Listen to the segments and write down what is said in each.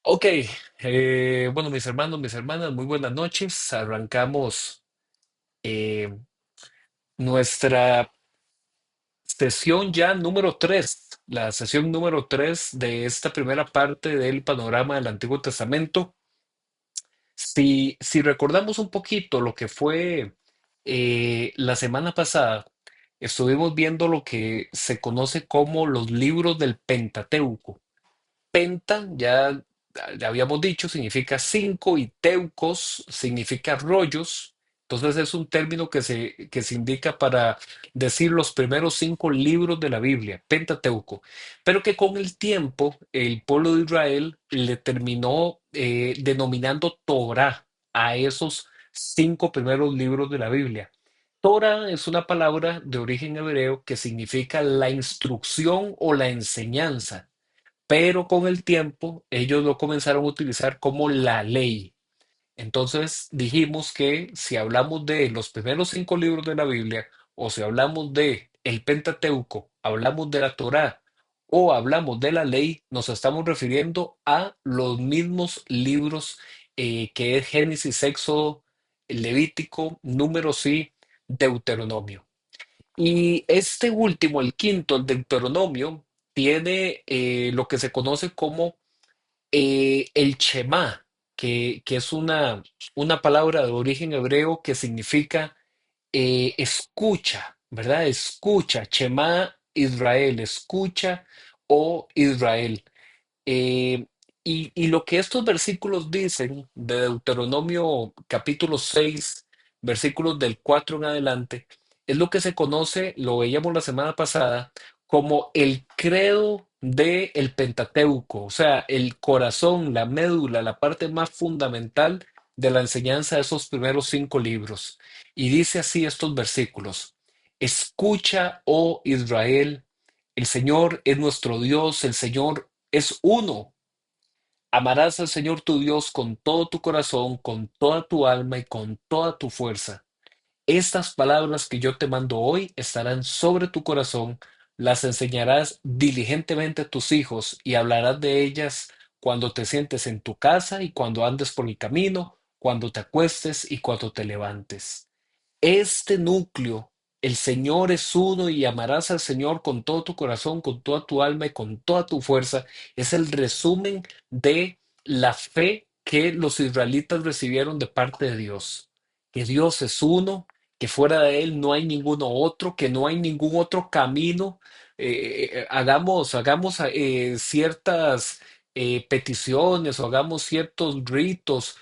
Ok, bueno, mis hermanos, mis hermanas, muy buenas noches. Arrancamos eh, nuestra sesión ya número 3, la sesión número 3 de esta primera parte del panorama del Antiguo Testamento. Si recordamos un poquito lo que fue la semana pasada, estuvimos viendo lo que se conoce como los libros del Pentateuco. Penta, ya habíamos dicho, significa cinco y teucos significa rollos. Entonces es un término que se indica para decir los primeros cinco libros de la Biblia, Pentateuco. Pero que con el tiempo el pueblo de Israel le terminó denominando Torah a esos cinco primeros libros de la Biblia. Torah es una palabra de origen hebreo que significa la instrucción o la enseñanza, pero con el tiempo ellos lo comenzaron a utilizar como la ley. Entonces dijimos que si hablamos de los primeros cinco libros de la Biblia, o si hablamos de el Pentateuco, hablamos de la Torá o hablamos de la ley, nos estamos refiriendo a los mismos libros que es Génesis, Éxodo, Levítico, Números y Deuteronomio. Y este último, el quinto, el Deuteronomio, tiene lo que se conoce como el Shema, que es una palabra de origen hebreo que significa escucha, ¿verdad? Escucha, Shema Israel, escucha, oh Israel. Eh, y lo que estos versículos dicen de Deuteronomio capítulo 6, versículos del 4 en adelante, es lo que se conoce, lo veíamos la semana pasada, como el credo del Pentateuco, o sea, el corazón, la médula, la parte más fundamental de la enseñanza de esos primeros cinco libros. Y dice así estos versículos: Escucha, oh Israel, el Señor es nuestro Dios, el Señor es uno. Amarás al Señor tu Dios con todo tu corazón, con toda tu alma y con toda tu fuerza. Estas palabras que yo te mando hoy estarán sobre tu corazón, las enseñarás diligentemente a tus hijos y hablarás de ellas cuando te sientes en tu casa y cuando andes por el camino, cuando te acuestes y cuando te levantes. Este núcleo, el Señor es uno y amarás al Señor con todo tu corazón, con toda tu alma y con toda tu fuerza, es el resumen de la fe que los israelitas recibieron de parte de Dios. Que Dios es uno, que fuera de Él no hay ninguno otro, que no hay ningún otro camino. Hagamos ciertas peticiones o hagamos ciertos ritos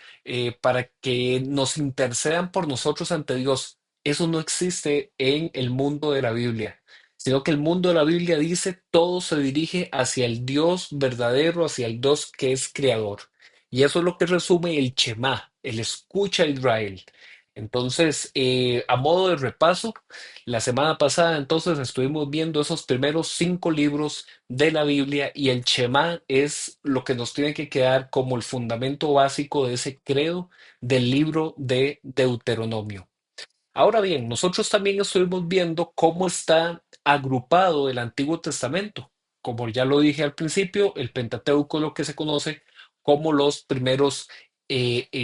para que nos intercedan por nosotros ante Dios. Eso no existe en el mundo de la Biblia, sino que el mundo de la Biblia dice todo se dirige hacia el Dios verdadero, hacia el Dios que es creador. Y eso es lo que resume el Shema, el escucha a Israel. Entonces, a modo de repaso, la semana pasada entonces estuvimos viendo esos primeros cinco libros de la Biblia y el Shema es lo que nos tiene que quedar como el fundamento básico de ese credo del libro de Deuteronomio. Ahora bien, nosotros también estuvimos viendo cómo está agrupado el Antiguo Testamento. Como ya lo dije al principio, el Pentateuco es lo que se conoce como los primeros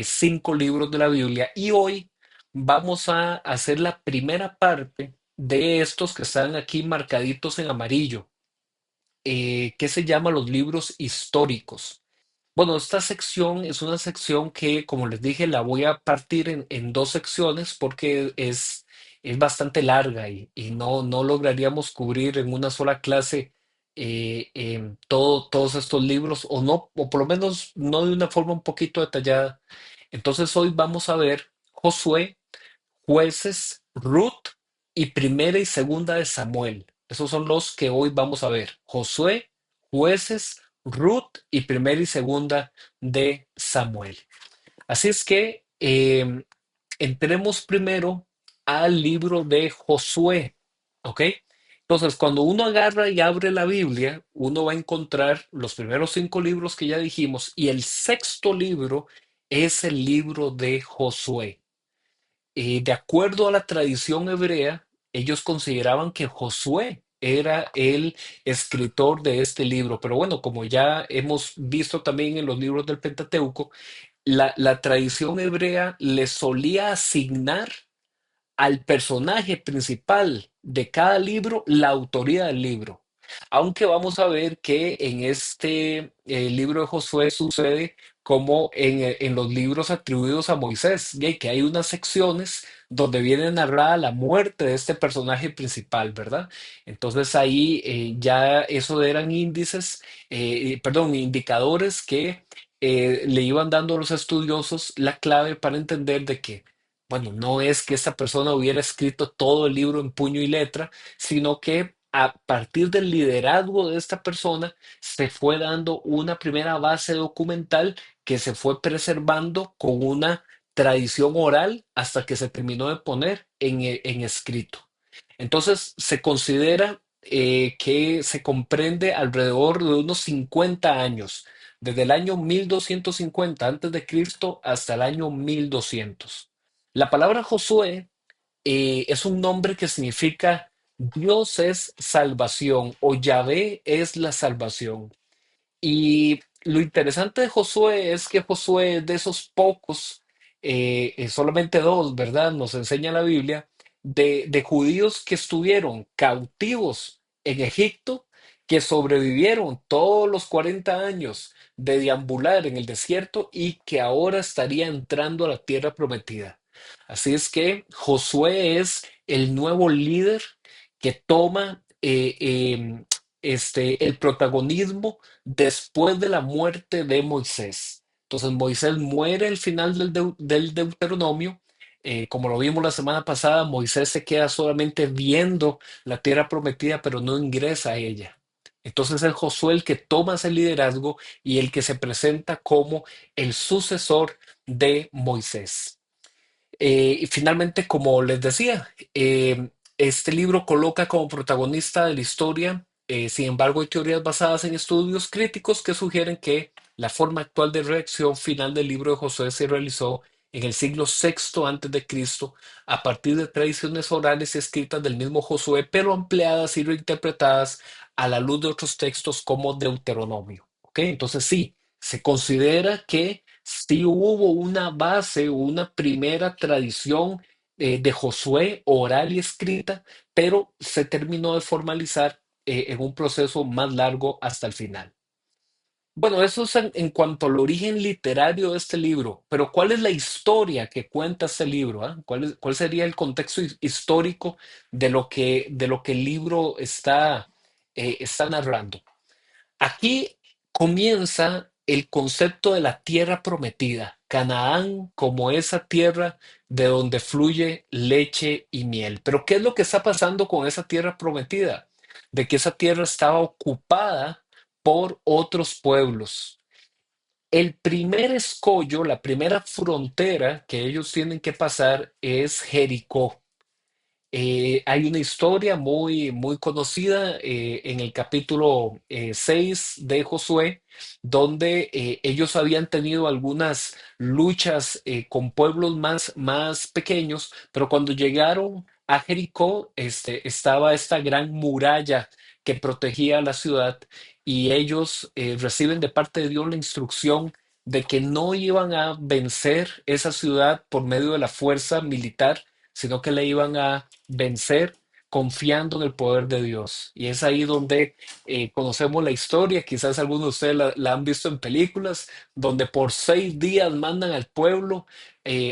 cinco libros de la Biblia. Y hoy vamos a hacer la primera parte de estos que están aquí marcaditos en amarillo, que se llama los libros históricos. Bueno, esta sección es una sección que, como les dije, la voy a partir en dos secciones porque es bastante larga y no lograríamos cubrir en una sola clase todos estos libros, o no, o por lo menos no de una forma un poquito detallada. Entonces hoy vamos a ver Josué, Jueces, Ruth y Primera y Segunda de Samuel. Esos son los que hoy vamos a ver. Josué, Jueces, Ruth y Primera y Segunda de Samuel. Así es que entremos primero al libro de Josué, ¿ok? Entonces, cuando uno agarra y abre la Biblia, uno va a encontrar los primeros cinco libros que ya dijimos y el sexto libro es el libro de Josué. De acuerdo a la tradición hebrea, ellos consideraban que Josué era el escritor de este libro. Pero bueno, como ya hemos visto también en los libros del Pentateuco, la tradición hebrea le solía asignar al personaje principal de cada libro la autoría del libro. Aunque vamos a ver que en este libro de Josué sucede como en los libros atribuidos a Moisés, que hay unas secciones donde viene narrada la muerte de este personaje principal, ¿verdad? Entonces ahí ya eso eran índices, perdón, indicadores que le iban dando a los estudiosos la clave para entender de que bueno, no es que esta persona hubiera escrito todo el libro en puño y letra, sino que a partir del liderazgo de esta persona se fue dando una primera base documental que se fue preservando con una tradición oral hasta que se terminó de poner en escrito. Entonces, se considera que se comprende alrededor de unos 50 años, desde el año 1250 antes de Cristo hasta el año 1200. La palabra Josué es un nombre que significa Dios es salvación o Yahvé es la salvación. Y lo interesante de Josué es que Josué es de esos pocos, solamente dos, ¿verdad? Nos enseña la Biblia, de judíos que estuvieron cautivos en Egipto, que sobrevivieron todos los 40 años de deambular en el desierto y que ahora estaría entrando a la tierra prometida. Así es que Josué es el nuevo líder que toma el protagonismo después de la muerte de Moisés. Entonces Moisés muere al final del Deuteronomio. Como lo vimos la semana pasada, Moisés se queda solamente viendo la tierra prometida, pero no ingresa a ella. Entonces es Josué el que toma ese liderazgo y el que se presenta como el sucesor de Moisés. Y finalmente, como les decía, este libro coloca como protagonista de la historia, sin embargo, hay teorías basadas en estudios críticos que sugieren que la forma actual de redacción final del libro de Josué se realizó en el siglo sexto antes de Cristo a partir de tradiciones orales y escritas del mismo Josué, pero ampliadas y reinterpretadas a la luz de otros textos como Deuteronomio. ¿Ok? Entonces sí, se considera que sí hubo una base, una primera tradición de Josué oral y escrita, pero se terminó de formalizar en un proceso más largo hasta el final. Bueno, eso es en cuanto al origen literario de este libro, pero ¿cuál es la historia que cuenta este libro? ¿Ah? ¿Cuál sería el contexto histórico de lo que el libro está narrando? Aquí comienza el concepto de la tierra prometida, Canaán como esa tierra de donde fluye leche y miel. Pero ¿qué es lo que está pasando con esa tierra prometida? De que esa tierra estaba ocupada por otros pueblos. El primer escollo, la primera frontera que ellos tienen que pasar es Jericó. Hay una historia muy, muy conocida en el capítulo 6 de Josué, donde ellos habían tenido algunas luchas con pueblos más pequeños, pero cuando llegaron a Jericó, estaba esta gran muralla que protegía la ciudad y ellos reciben de parte de Dios la instrucción de que no iban a vencer esa ciudad por medio de la fuerza militar, sino que le iban a vencer confiando en el poder de Dios. Y es ahí donde conocemos la historia, quizás algunos de ustedes la han visto en películas, donde por 6 días mandan al pueblo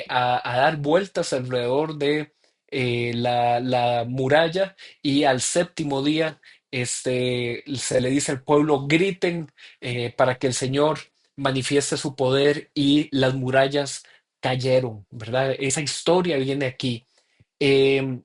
a dar vueltas alrededor de la muralla y al séptimo día se le dice al pueblo, griten para que el Señor manifieste su poder y las murallas cayeron, ¿verdad? Esa historia viene aquí. Eh,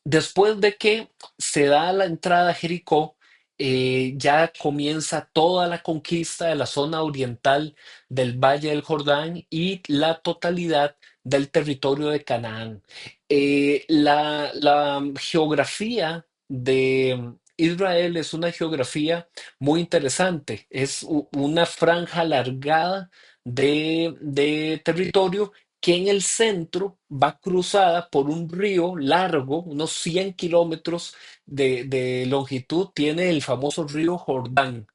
Después de que se da la entrada a Jericó, ya comienza toda la conquista de la zona oriental del Valle del Jordán y la totalidad del territorio de Canaán. La geografía de Israel es una geografía muy interesante. Es una franja alargada de territorio que en el centro va cruzada por un río largo, unos 100 kilómetros de longitud, tiene el famoso río Jordán.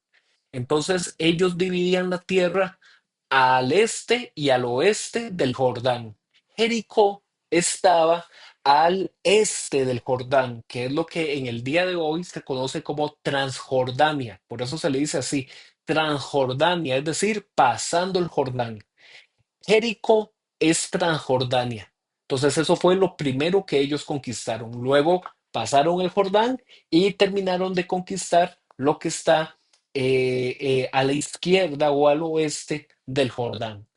Entonces ellos dividían la tierra al este y al oeste del Jordán. Jericó estaba al este del Jordán, que es lo que en el día de hoy se conoce como Transjordania. Por eso se le dice así, Transjordania, es decir, pasando el Jordán. Jericó es Transjordania. Entonces eso fue lo primero que ellos conquistaron. Luego pasaron el Jordán y terminaron de conquistar lo que está a la izquierda o al oeste del Jordán.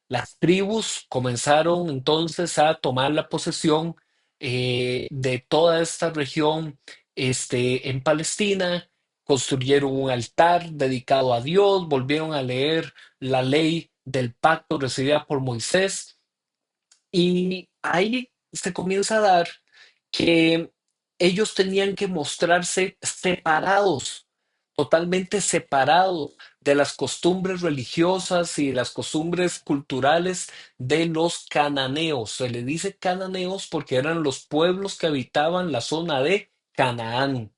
Las tribus comenzaron entonces a tomar la posesión de toda esta región en Palestina, construyeron un altar dedicado a Dios, volvieron a leer la ley del pacto recibida por Moisés y ahí se comienza a dar que ellos tenían que mostrarse separados, totalmente separados de las costumbres religiosas y de las costumbres culturales de los cananeos. Se le dice cananeos porque eran los pueblos que habitaban la zona de Canaán.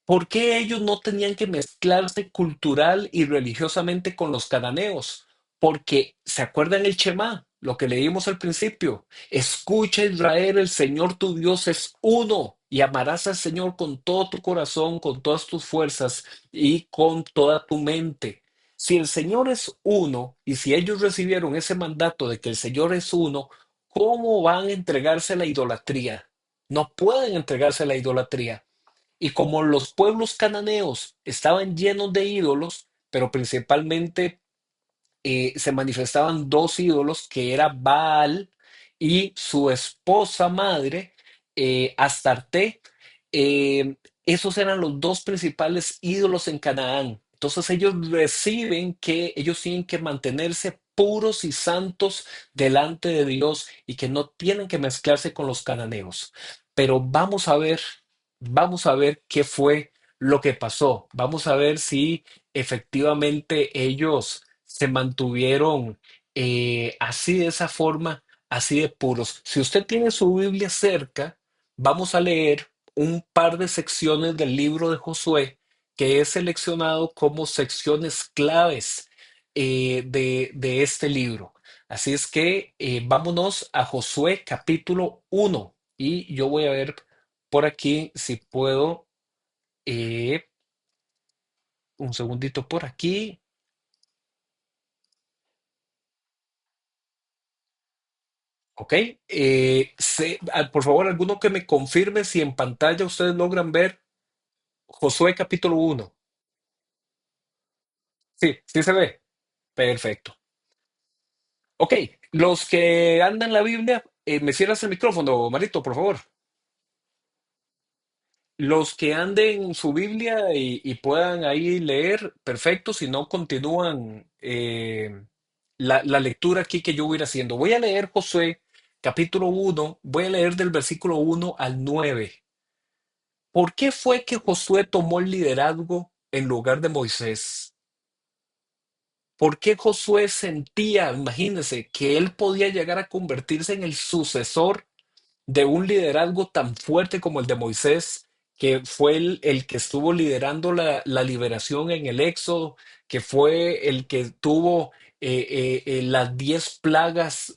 ¿Por qué ellos no tenían que mezclarse cultural y religiosamente con los cananeos? Porque, ¿se acuerdan el Shema? Lo que leímos al principio. Escucha Israel, el Señor tu Dios es uno y amarás al Señor con todo tu corazón, con todas tus fuerzas y con toda tu mente. Si el Señor es uno y si ellos recibieron ese mandato de que el Señor es uno, ¿cómo van a entregarse a la idolatría? No pueden entregarse a la idolatría. Y como los pueblos cananeos estaban llenos de ídolos, pero principalmente se manifestaban dos ídolos, que era Baal y su esposa madre, Astarte. Esos eran los dos principales ídolos en Canaán. Entonces ellos reciben que ellos tienen que mantenerse puros y santos delante de Dios y que no tienen que mezclarse con los cananeos. Pero vamos a ver qué fue lo que pasó. Vamos a ver si efectivamente ellos se mantuvieron así de esa forma, así de puros. Si usted tiene su Biblia cerca, vamos a leer un par de secciones del libro de Josué que he seleccionado como secciones claves de este libro. Así es que vámonos a Josué capítulo 1 y yo voy a ver por aquí si puedo, eh, un segundito por aquí. Ok, por favor, alguno que me confirme si en pantalla ustedes logran ver Josué capítulo 1. Sí, sí se ve. Perfecto. Ok, los que andan la Biblia, me cierras el micrófono, Marito, por favor. Los que anden su Biblia y puedan ahí leer, perfecto, si no continúan la lectura aquí que yo voy a ir haciendo. Voy a leer Josué capítulo 1, voy a leer del versículo 1 al 9. ¿Por qué fue que Josué tomó el liderazgo en lugar de Moisés? ¿Por qué Josué sentía, imagínense, que él podía llegar a convertirse en el sucesor de un liderazgo tan fuerte como el de Moisés, que fue el que estuvo liderando la liberación en el Éxodo, que fue el que tuvo las 10 plagas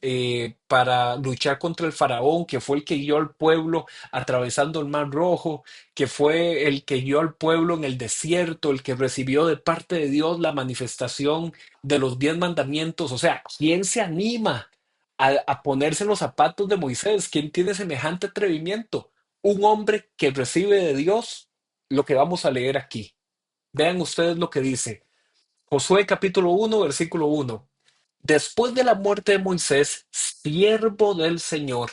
para luchar contra el faraón, que fue el que guió al pueblo atravesando el Mar Rojo, que fue el que guió al pueblo en el desierto, el que recibió de parte de Dios la manifestación de los 10 mandamientos? O sea, ¿quién se anima a ponerse en los zapatos de Moisés? ¿Quién tiene semejante atrevimiento? Un hombre que recibe de Dios lo que vamos a leer aquí. Vean ustedes lo que dice Josué capítulo 1, versículo 1. Después de la muerte de Moisés, siervo del Señor,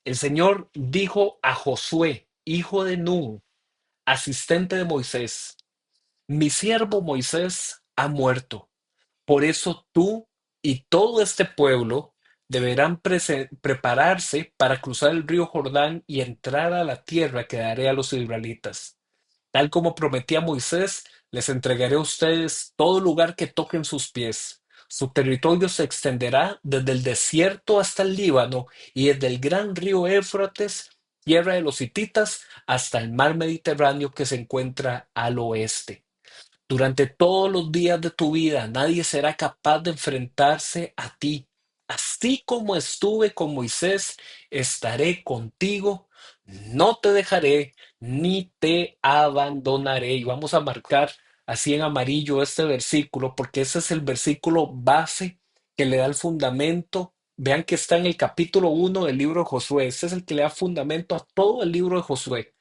el Señor dijo a Josué, hijo de Nun, asistente de Moisés: mi siervo Moisés ha muerto. Por eso tú y todo este pueblo deberán prepararse para cruzar el río Jordán y entrar a la tierra que daré a los israelitas. Tal como prometí a Moisés, les entregaré a ustedes todo lugar que toquen sus pies. Su territorio se extenderá desde el desierto hasta el Líbano y desde el gran río Éufrates, tierra de los hititas, hasta el mar Mediterráneo que se encuentra al oeste. Durante todos los días de tu vida, nadie será capaz de enfrentarse a ti. Así como estuve con Moisés, estaré contigo, no te dejaré ni te abandonaré. Y vamos a marcar así en amarillo este versículo, porque ese es el versículo base que le da el fundamento. Vean que está en el capítulo 1 del libro de Josué. Ese es el que le da fundamento a todo el libro de Josué.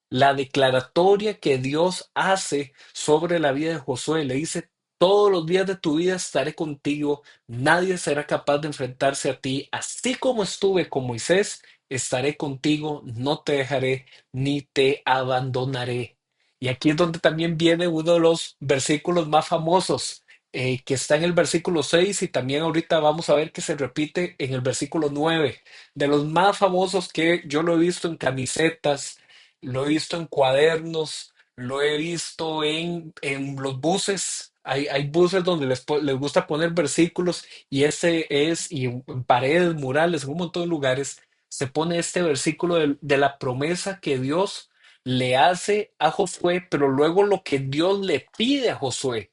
La declaratoria que Dios hace sobre la vida de Josué. Le dice, todos los días de tu vida estaré contigo, nadie será capaz de enfrentarse a ti, así como estuve con Moisés, estaré contigo, no te dejaré ni te abandonaré. Y aquí es donde también viene uno de los versículos más famosos, que está en el versículo 6 y también ahorita vamos a ver que se repite en el versículo 9 de los más famosos que yo lo he visto en camisetas, lo he visto en cuadernos, lo he visto en los buses. Hay buses donde les gusta poner versículos y ese es, y en paredes, murales, en un montón de lugares, se pone este versículo de la promesa que Dios le hace a Josué, pero luego lo que Dios le pide a Josué.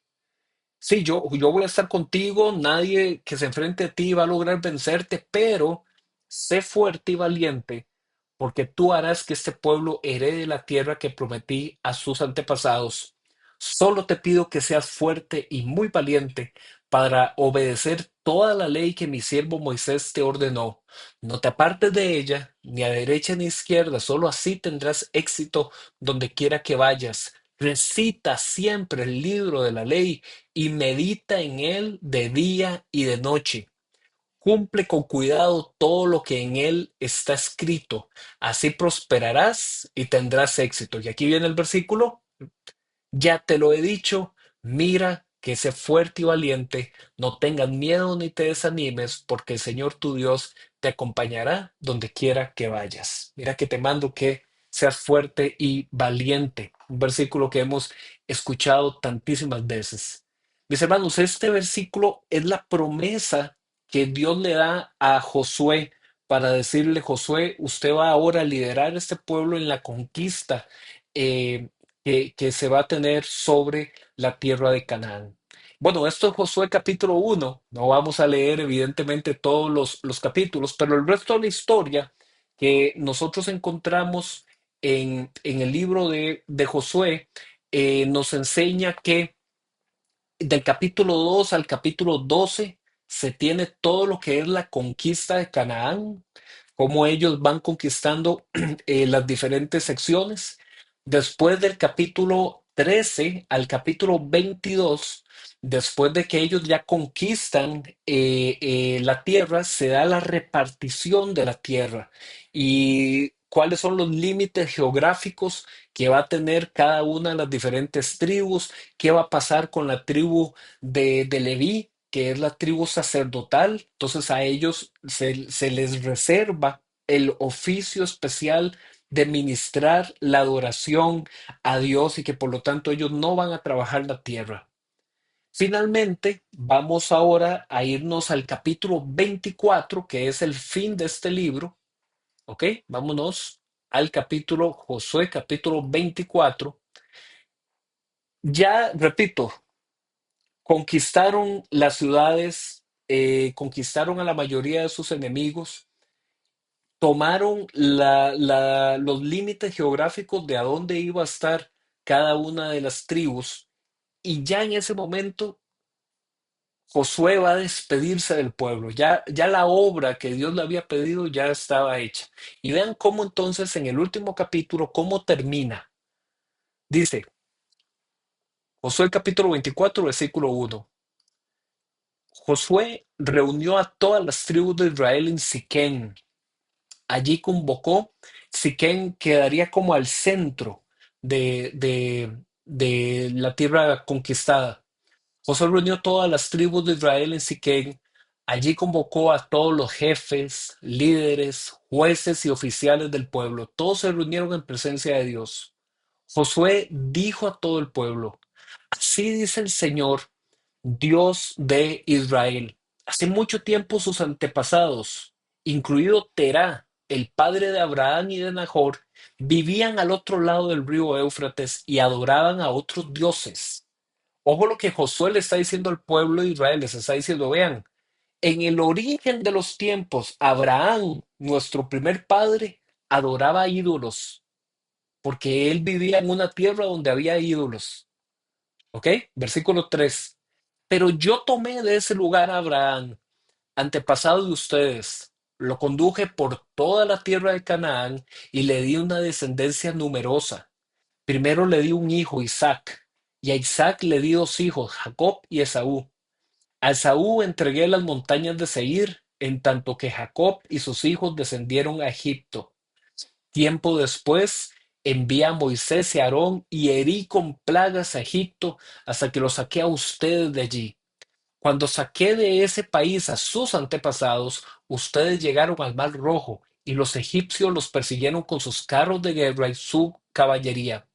Sí, yo voy a estar contigo, nadie que se enfrente a ti va a lograr vencerte, pero sé fuerte y valiente, porque tú harás que este pueblo herede la tierra que prometí a sus antepasados. Solo te pido que seas fuerte y muy valiente para obedecer toda la ley que mi siervo Moisés te ordenó. No te apartes de ella, ni a derecha ni a izquierda, solo así tendrás éxito donde quiera que vayas. Recita siempre el libro de la ley y medita en él de día y de noche. Cumple con cuidado todo lo que en él está escrito. Así prosperarás y tendrás éxito. Y aquí viene el versículo. Ya te lo he dicho, mira que sé fuerte y valiente, no tengas miedo ni te desanimes, porque el Señor tu Dios te acompañará donde quiera que vayas. Mira que te mando que seas fuerte y valiente. Un versículo que hemos escuchado tantísimas veces. Mis hermanos, este versículo es la promesa que Dios le da a Josué para decirle, Josué, usted va ahora a liderar este pueblo en la conquista. eh, que se va a tener sobre la tierra de Canaán. Bueno, esto es Josué capítulo 1. No vamos a leer evidentemente todos los capítulos, pero el resto de la historia que nosotros encontramos en el libro de Josué nos enseña que del capítulo 2 al capítulo 12 se tiene todo lo que es la conquista de Canaán, cómo ellos van conquistando las diferentes secciones. Después del capítulo 13 al capítulo 22, después de que ellos ya conquistan la tierra, se da la repartición de la tierra y cuáles son los límites geográficos que va a tener cada una de las diferentes tribus, qué va a pasar con la tribu de Leví, que es la tribu sacerdotal. Entonces a ellos se les reserva el oficio especial de ministrar la adoración a Dios y que por lo tanto ellos no van a trabajar la tierra. Finalmente, vamos ahora a irnos al capítulo 24, que es el fin de este libro. ¿Ok? Vámonos al capítulo Josué, capítulo 24. Ya, repito, conquistaron las ciudades, conquistaron a la mayoría de sus enemigos, tomaron los límites geográficos de a dónde iba a estar cada una de las tribus y ya en ese momento Josué va a despedirse del pueblo. Ya la obra que Dios le había pedido ya estaba hecha. Y vean cómo entonces en el último capítulo, cómo termina. Dice, Josué capítulo 24, versículo 1. Josué reunió a todas las tribus de Israel en Siquén. Allí convocó, Siquén quedaría como al centro de la tierra conquistada. Josué reunió todas las tribus de Israel en Siquén. Allí convocó a todos los jefes, líderes, jueces y oficiales del pueblo. Todos se reunieron en presencia de Dios. Josué dijo a todo el pueblo, así dice el Señor, Dios de Israel. Hace mucho tiempo sus antepasados, incluido Terá, el padre de Abraham y de Nahor, vivían al otro lado del río Éufrates y adoraban a otros dioses. Ojo lo que Josué le está diciendo al pueblo de Israel, les está diciendo, vean, en el origen de los tiempos, Abraham, nuestro primer padre, adoraba ídolos, porque él vivía en una tierra donde había ídolos. ¿Ok? Versículo 3. Pero yo tomé de ese lugar a Abraham, antepasado de ustedes, lo conduje por toda la tierra de Canaán y le di una descendencia numerosa. Primero le di un hijo, Isaac, y a Isaac le di dos hijos, Jacob y Esaú. A Esaú entregué las montañas de Seir, en tanto que Jacob y sus hijos descendieron a Egipto. Tiempo después envié a Moisés y a Aarón y herí con plagas a Egipto hasta que los saqué a ustedes de allí. Cuando saqué de ese país a sus antepasados, ustedes llegaron al Mar Rojo y los egipcios los persiguieron con sus carros de guerra y su caballería.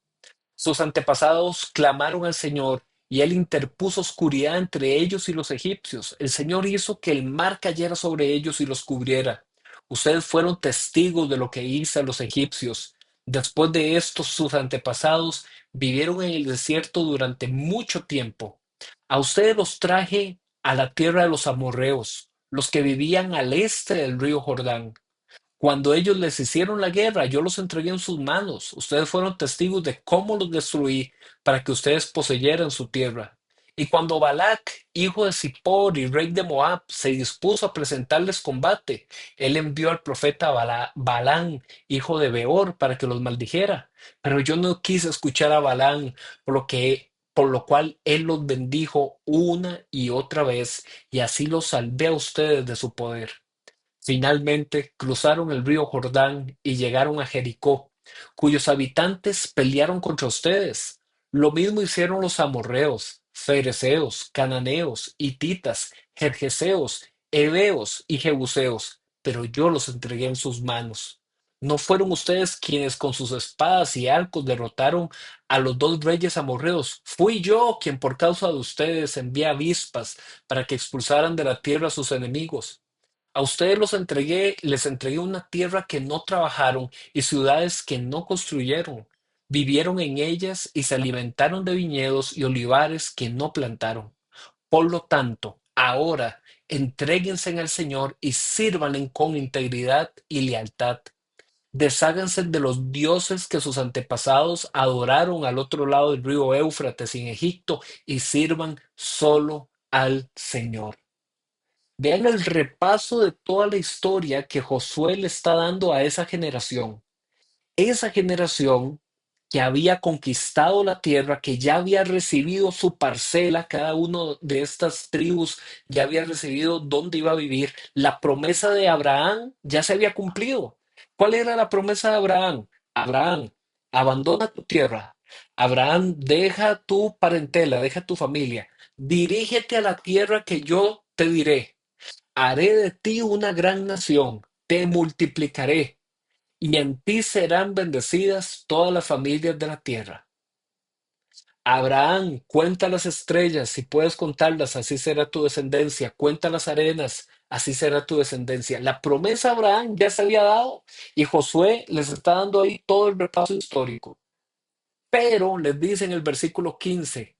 Sus antepasados clamaron al Señor y él interpuso oscuridad entre ellos y los egipcios. El Señor hizo que el mar cayera sobre ellos y los cubriera. Ustedes fueron testigos de lo que hice a los egipcios. Después de esto, sus antepasados vivieron en el desierto durante mucho tiempo. A ustedes los traje a la tierra de los amorreos, los que vivían al este del río Jordán. Cuando ellos les hicieron la guerra, yo los entregué en sus manos. Ustedes fueron testigos de cómo los destruí para que ustedes poseyeran su tierra. Y cuando Balac, hijo de Zippor y rey de Moab, se dispuso a presentarles combate, él envió al profeta Balán, hijo de Beor, para que los maldijera. Pero yo no quise escuchar a Balán, por lo cual él los bendijo una y otra vez, y así los salvé a ustedes de su poder. Finalmente cruzaron el río Jordán y llegaron a Jericó, cuyos habitantes pelearon contra ustedes. Lo mismo hicieron los amorreos, fereceos, cananeos, hititas, jerjeseos, heveos y jebuseos, pero yo los entregué en sus manos. ¿No fueron ustedes quienes con sus espadas y arcos derrotaron a los dos reyes amorreos? Fui yo quien por causa de ustedes envié avispas para que expulsaran de la tierra a sus enemigos. A ustedes los entregué, les entregué una tierra que no trabajaron y ciudades que no construyeron. Vivieron en ellas y se alimentaron de viñedos y olivares que no plantaron. Por lo tanto, ahora entréguense al Señor y sírvanle con integridad y lealtad. Desháganse de los dioses que sus antepasados adoraron al otro lado del río Éufrates en Egipto y sirvan solo al Señor. Vean el repaso de toda la historia que Josué le está dando a esa generación que había conquistado la tierra, que ya había recibido su parcela, cada uno de estas tribus ya había recibido dónde iba a vivir. La promesa de Abraham ya se había cumplido. ¿Cuál era la promesa de Abraham? Abraham, abandona tu tierra. Abraham, deja tu parentela, deja tu familia. Dirígete a la tierra que yo te diré. Haré de ti una gran nación, te multiplicaré, y en ti serán bendecidas todas las familias de la tierra. Abraham, cuenta las estrellas, si puedes contarlas, así será tu descendencia. Cuenta las arenas, así será tu descendencia. La promesa a Abraham ya se había dado y Josué les está dando ahí todo el repaso histórico. Pero les dice en el versículo 15,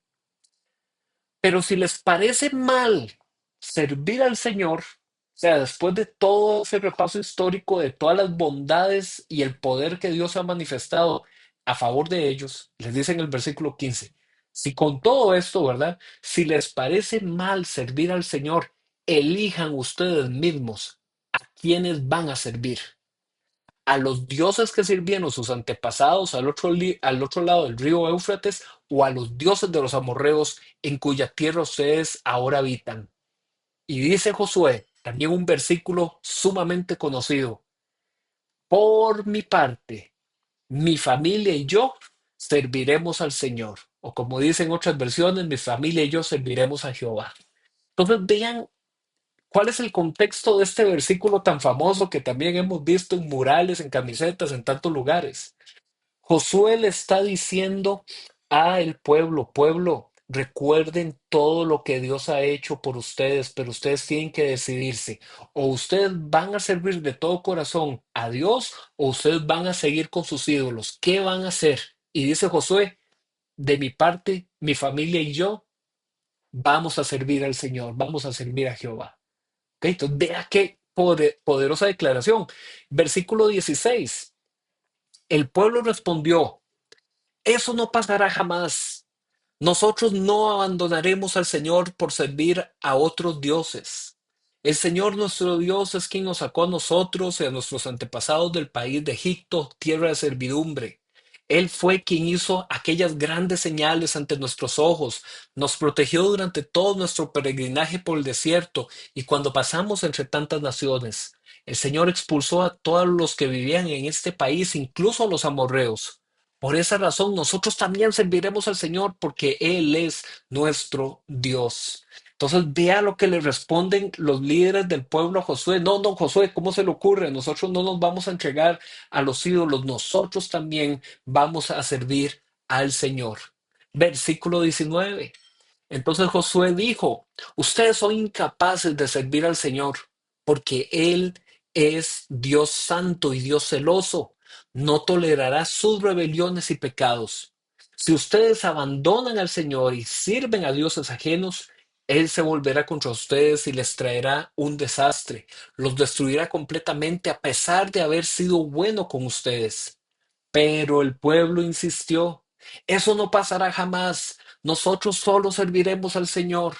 pero si les parece mal servir al Señor, o sea, después de todo ese repaso histórico de todas las bondades y el poder que Dios ha manifestado a favor de ellos, les dice en el versículo 15, si con todo esto, ¿verdad? Si les parece mal servir al Señor, elijan ustedes mismos a quienes van a servir. A los dioses que sirvieron sus antepasados al otro lado del río Éufrates o a los dioses de los amorreos en cuya tierra ustedes ahora habitan. Y dice Josué, también un versículo sumamente conocido, por mi parte, mi familia y yo serviremos al Señor. O como dicen otras versiones, mi familia y yo serviremos a Jehová. Entonces vean cuál es el contexto de este versículo tan famoso que también hemos visto en murales, en camisetas, en tantos lugares. Josué le está diciendo a el pueblo, pueblo, recuerden todo lo que Dios ha hecho por ustedes, pero ustedes tienen que decidirse. O ustedes van a servir de todo corazón a Dios o ustedes van a seguir con sus ídolos. ¿Qué van a hacer? Y dice Josué, de mi parte, mi familia y yo vamos a servir al Señor, vamos a servir a Jehová. ¿Ok? Entonces, vea qué poderosa declaración. Versículo 16. El pueblo respondió, eso no pasará jamás. Nosotros no abandonaremos al Señor por servir a otros dioses. El Señor nuestro Dios es quien nos sacó a nosotros y a nuestros antepasados del país de Egipto, tierra de servidumbre. Él fue quien hizo aquellas grandes señales ante nuestros ojos, nos protegió durante todo nuestro peregrinaje por el desierto y cuando pasamos entre tantas naciones. El Señor expulsó a todos los que vivían en este país, incluso a los amorreos. Por esa razón, nosotros también serviremos al Señor porque Él es nuestro Dios. Entonces, vea lo que le responden los líderes del pueblo a Josué. No, no, Josué, ¿cómo se le ocurre? Nosotros no nos vamos a entregar a los ídolos, nosotros también vamos a servir al Señor. Versículo 19. Entonces Josué dijo, ustedes son incapaces de servir al Señor, porque Él es Dios santo y Dios celoso. No tolerará sus rebeliones y pecados. Si ustedes abandonan al Señor y sirven a dioses ajenos, Él se volverá contra ustedes y les traerá un desastre. Los destruirá completamente a pesar de haber sido bueno con ustedes. Pero el pueblo insistió, eso no pasará jamás, nosotros solo serviremos al Señor.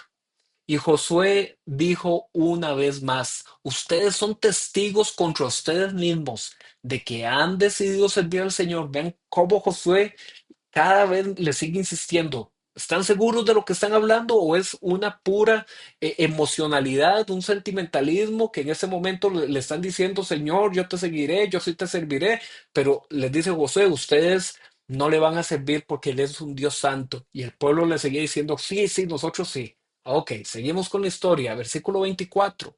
Y Josué dijo una vez más, ustedes son testigos contra ustedes mismos de que han decidido servir al Señor. Vean cómo Josué cada vez le sigue insistiendo. ¿Están seguros de lo que están hablando o es una pura emocionalidad, un sentimentalismo que en ese momento le están diciendo, Señor, yo te seguiré, yo sí te serviré? Pero les dice Josué, ustedes no le van a servir porque Él es un Dios santo. Y el pueblo le seguía diciendo, sí, sí, nosotros sí. Ok, seguimos con la historia, versículo 24.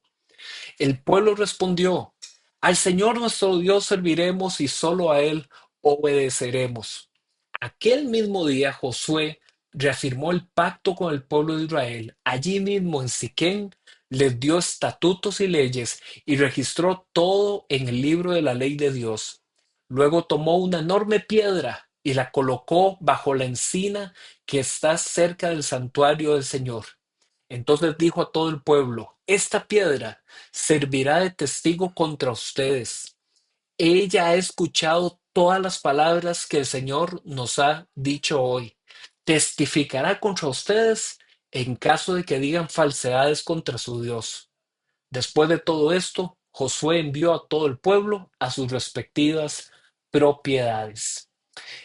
El pueblo respondió, al Señor nuestro Dios serviremos y solo a Él obedeceremos. Aquel mismo día Josué reafirmó el pacto con el pueblo de Israel. Allí mismo en Siquén les dio estatutos y leyes y registró todo en el libro de la ley de Dios. Luego tomó una enorme piedra y la colocó bajo la encina que está cerca del santuario del Señor. Entonces dijo a todo el pueblo, esta piedra servirá de testigo contra ustedes. Ella ha escuchado todas las palabras que el Señor nos ha dicho hoy. Testificará contra ustedes en caso de que digan falsedades contra su Dios. Después de todo esto, Josué envió a todo el pueblo a sus respectivas propiedades.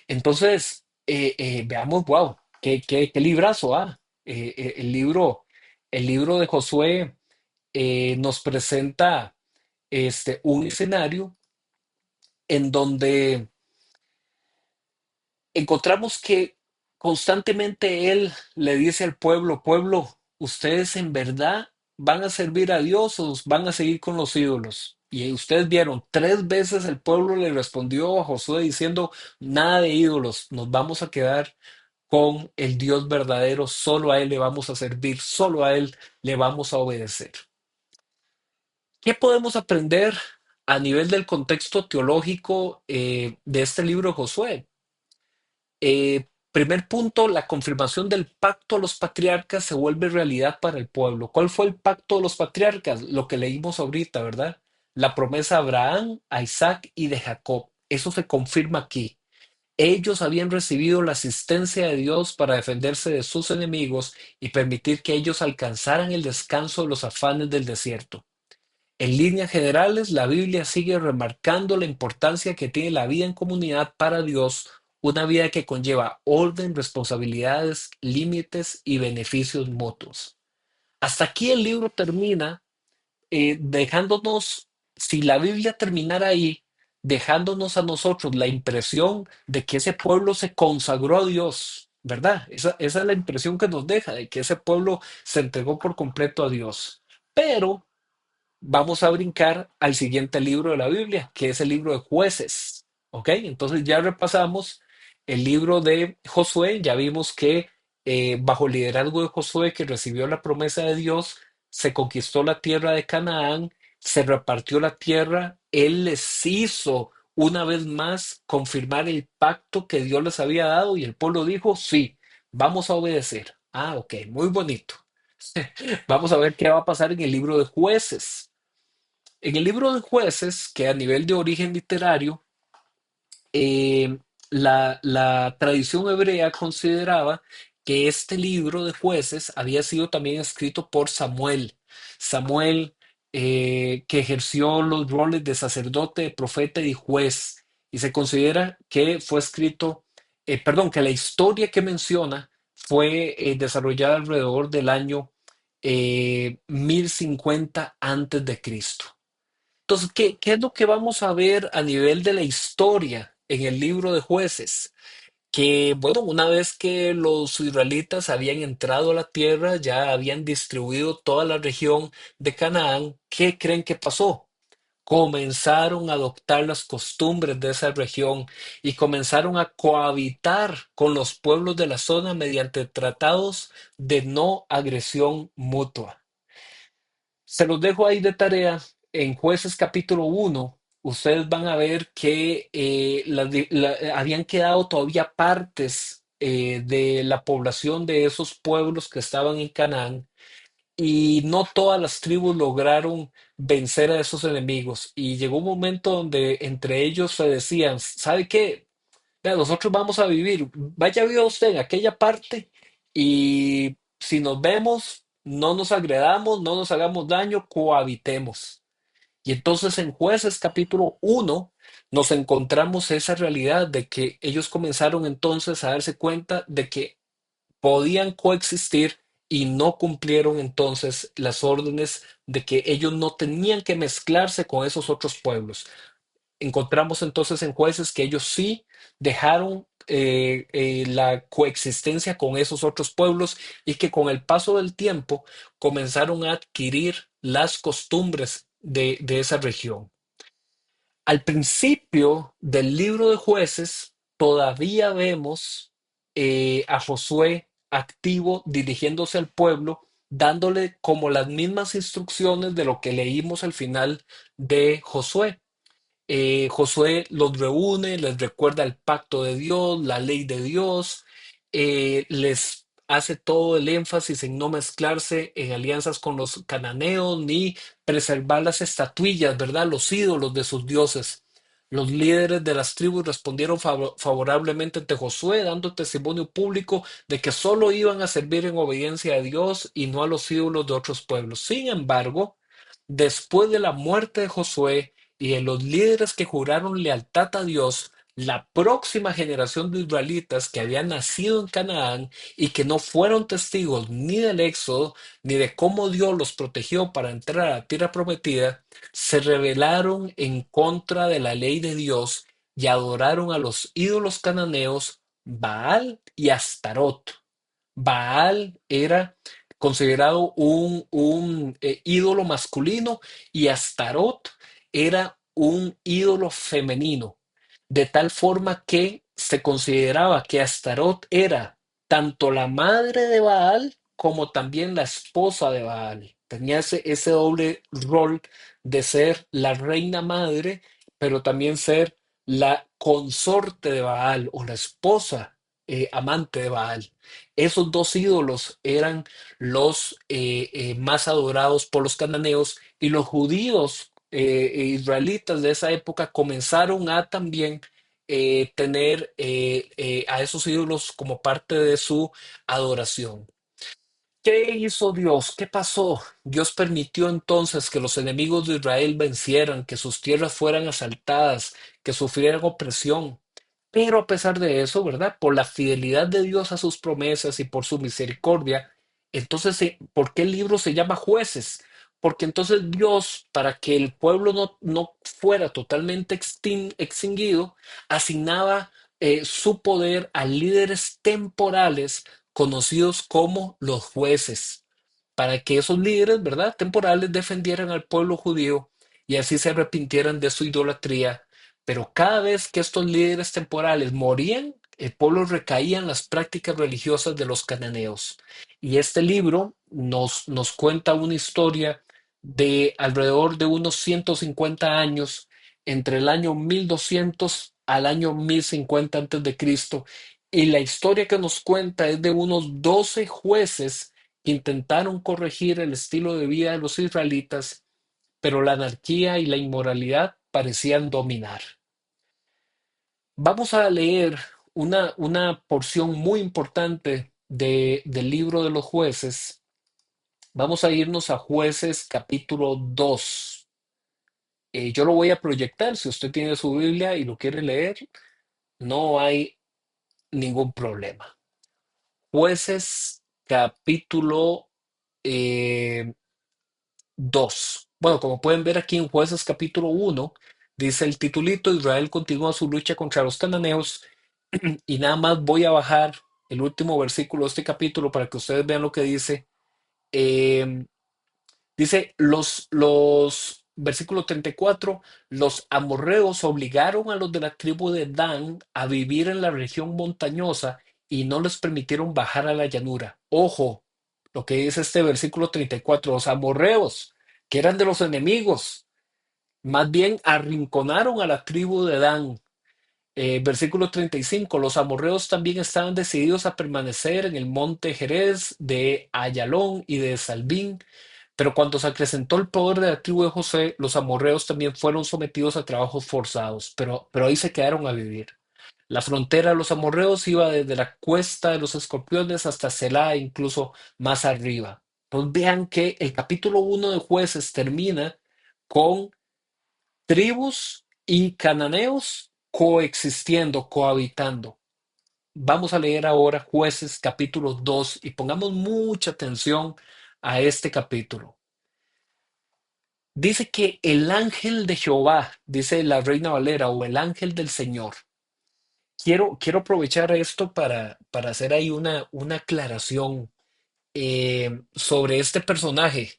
Entonces, veamos, wow, qué librazo, ah. El libro de Josué nos presenta un escenario en donde encontramos que constantemente él le dice al pueblo, pueblo, ustedes en verdad van a servir a Dios o van a seguir con los ídolos. Y ustedes vieron, tres veces el pueblo le respondió a Josué diciendo, nada de ídolos, nos vamos a quedar con el Dios verdadero, solo a Él le vamos a servir, solo a Él le vamos a obedecer. ¿Qué podemos aprender a nivel del contexto teológico de este libro de Josué? Primer punto, la confirmación del pacto a los patriarcas se vuelve realidad para el pueblo. ¿Cuál fue el pacto de los patriarcas? Lo que leímos ahorita, ¿verdad? La promesa a Abraham, a Isaac y de Jacob. Eso se confirma aquí. Ellos habían recibido la asistencia de Dios para defenderse de sus enemigos y permitir que ellos alcanzaran el descanso de los afanes del desierto. En líneas generales, la Biblia sigue remarcando la importancia que tiene la vida en comunidad para Dios, una vida que conlleva orden, responsabilidades, límites y beneficios mutuos. Hasta aquí el libro termina dejándonos, si la Biblia terminara ahí, dejándonos a nosotros la impresión de que ese pueblo se consagró a Dios, ¿verdad? Esa es la impresión que nos deja, de que ese pueblo se entregó por completo a Dios. Pero vamos a brincar al siguiente libro de la Biblia, que es el libro de Jueces. ¿Ok? Entonces ya repasamos el libro de Josué, ya vimos que bajo el liderazgo de Josué, que recibió la promesa de Dios, se conquistó la tierra de Canaán, se repartió la tierra, él les hizo una vez más confirmar el pacto que Dios les había dado y el pueblo dijo, sí, vamos a obedecer. Ah, ok, muy bonito. Vamos a ver qué va a pasar en el libro de jueces. En el libro de jueces, que a nivel de origen literario, eh, la tradición hebrea consideraba que este libro de jueces había sido también escrito por Samuel. Samuel, que ejerció los roles de sacerdote, de profeta y juez. Y se considera que fue escrito, perdón, que la historia que menciona fue desarrollada alrededor del año 1050 antes de Cristo. Entonces, ¿qué es lo que vamos a ver a nivel de la historia en el libro de jueces? Que, bueno, una vez que los israelitas habían entrado a la tierra, ya habían distribuido toda la región de Canaán, ¿qué creen que pasó? Comenzaron a adoptar las costumbres de esa región y comenzaron a cohabitar con los pueblos de la zona mediante tratados de no agresión mutua. Se los dejo ahí de tarea. En Jueces capítulo 1, ustedes van a ver que habían quedado todavía partes de la población de esos pueblos que estaban en Canaán y no todas las tribus lograron vencer a esos enemigos. Y llegó un momento donde entre ellos se decían, ¿sabe qué? Vea, nosotros vamos a vivir, vaya viva usted en aquella parte y si nos vemos, no nos agredamos, no nos hagamos daño, cohabitemos. Y entonces en Jueces capítulo 1 nos encontramos esa realidad de que ellos comenzaron entonces a darse cuenta de que podían coexistir y no cumplieron entonces las órdenes de que ellos no tenían que mezclarse con esos otros pueblos. Encontramos entonces en jueces que ellos sí dejaron la coexistencia con esos otros pueblos y que con el paso del tiempo comenzaron a adquirir las costumbres de esa región. Al principio del libro de jueces todavía vemos a Josué activo dirigiéndose al pueblo, dándole como las mismas instrucciones de lo que leímos al final de Josué. Josué los reúne, les recuerda el pacto de Dios, la ley de Dios, les hace todo el énfasis en no mezclarse en alianzas con los cananeos ni preservar las estatuillas, ¿verdad? Los ídolos de sus dioses. Los líderes de las tribus respondieron favorablemente ante Josué, dando testimonio público de que solo iban a servir en obediencia a Dios y no a los ídolos de otros pueblos. Sin embargo, después de la muerte de Josué, y de los líderes que juraron lealtad a Dios, la próxima generación de israelitas que habían nacido en Canaán y que no fueron testigos ni del éxodo, ni de cómo Dios los protegió para entrar a la tierra prometida, se rebelaron en contra de la ley de Dios y adoraron a los ídolos cananeos Baal y Astarot. Baal era considerado un ídolo masculino y Astarot era un ídolo femenino, de tal forma que se consideraba que Astarot era tanto la madre de Baal como también la esposa de Baal. Tenía ese doble rol de ser la reina madre, pero también ser la consorte de Baal o la esposa amante de Baal. Esos dos ídolos eran los más adorados por los cananeos y los judíos israelitas de esa época comenzaron a también tener a esos ídolos como parte de su adoración. ¿Qué hizo Dios? ¿Qué pasó? Dios permitió entonces que los enemigos de Israel vencieran, que sus tierras fueran asaltadas, que sufrieran opresión. Pero a pesar de eso, ¿verdad? Por la fidelidad de Dios a sus promesas y por su misericordia, entonces, ¿por qué el libro se llama Jueces? Porque entonces Dios, para que el pueblo no fuera totalmente extinguido, asignaba su poder a líderes temporales conocidos como los jueces, para que esos líderes, ¿verdad?, temporales defendieran al pueblo judío y así se arrepintieran de su idolatría. Pero cada vez que estos líderes temporales morían, el pueblo recaía en las prácticas religiosas de los cananeos. Y este libro nos cuenta una historia de alrededor de unos 150 años, entre el año 1200 al año 1050 antes de Cristo. Y la historia que nos cuenta es de unos 12 jueces que intentaron corregir el estilo de vida de los israelitas, pero la anarquía y la inmoralidad parecían dominar. Vamos a leer una porción muy importante del libro de los jueces. Vamos a irnos a Jueces capítulo 2. Yo lo voy a proyectar. Si usted tiene su Biblia y lo quiere leer, no hay ningún problema. Jueces capítulo eh, 2. Bueno, como pueden ver aquí en Jueces capítulo 1, dice el titulito: Israel continúa su lucha contra los cananeos. Y nada más voy a bajar el último versículo de este capítulo para que ustedes vean lo que dice. Eh, Dice versículo 34: los amorreos obligaron a los de la tribu de Dan a vivir en la región montañosa y no les permitieron bajar a la llanura. Ojo, lo que dice este versículo 34: los amorreos, que eran de los enemigos, más bien arrinconaron a la tribu de Dan. Versículo 35: los amorreos también estaban decididos a permanecer en el monte Jerez de Ayalón y de Salbín, pero cuando se acrecentó el poder de la tribu de José, los amorreos también fueron sometidos a trabajos forzados, pero ahí se quedaron a vivir. La frontera de los amorreos iba desde la cuesta de los escorpiones hasta Selá, incluso más arriba. Entonces vean que el capítulo 1 de Jueces termina con tribus y cananeos coexistiendo, cohabitando. Vamos a leer ahora Jueces capítulo 2 y pongamos mucha atención a este capítulo. Dice que el ángel de Jehová, dice la Reina Valera, o el ángel del Señor. Quiero aprovechar esto para hacer ahí una aclaración sobre este personaje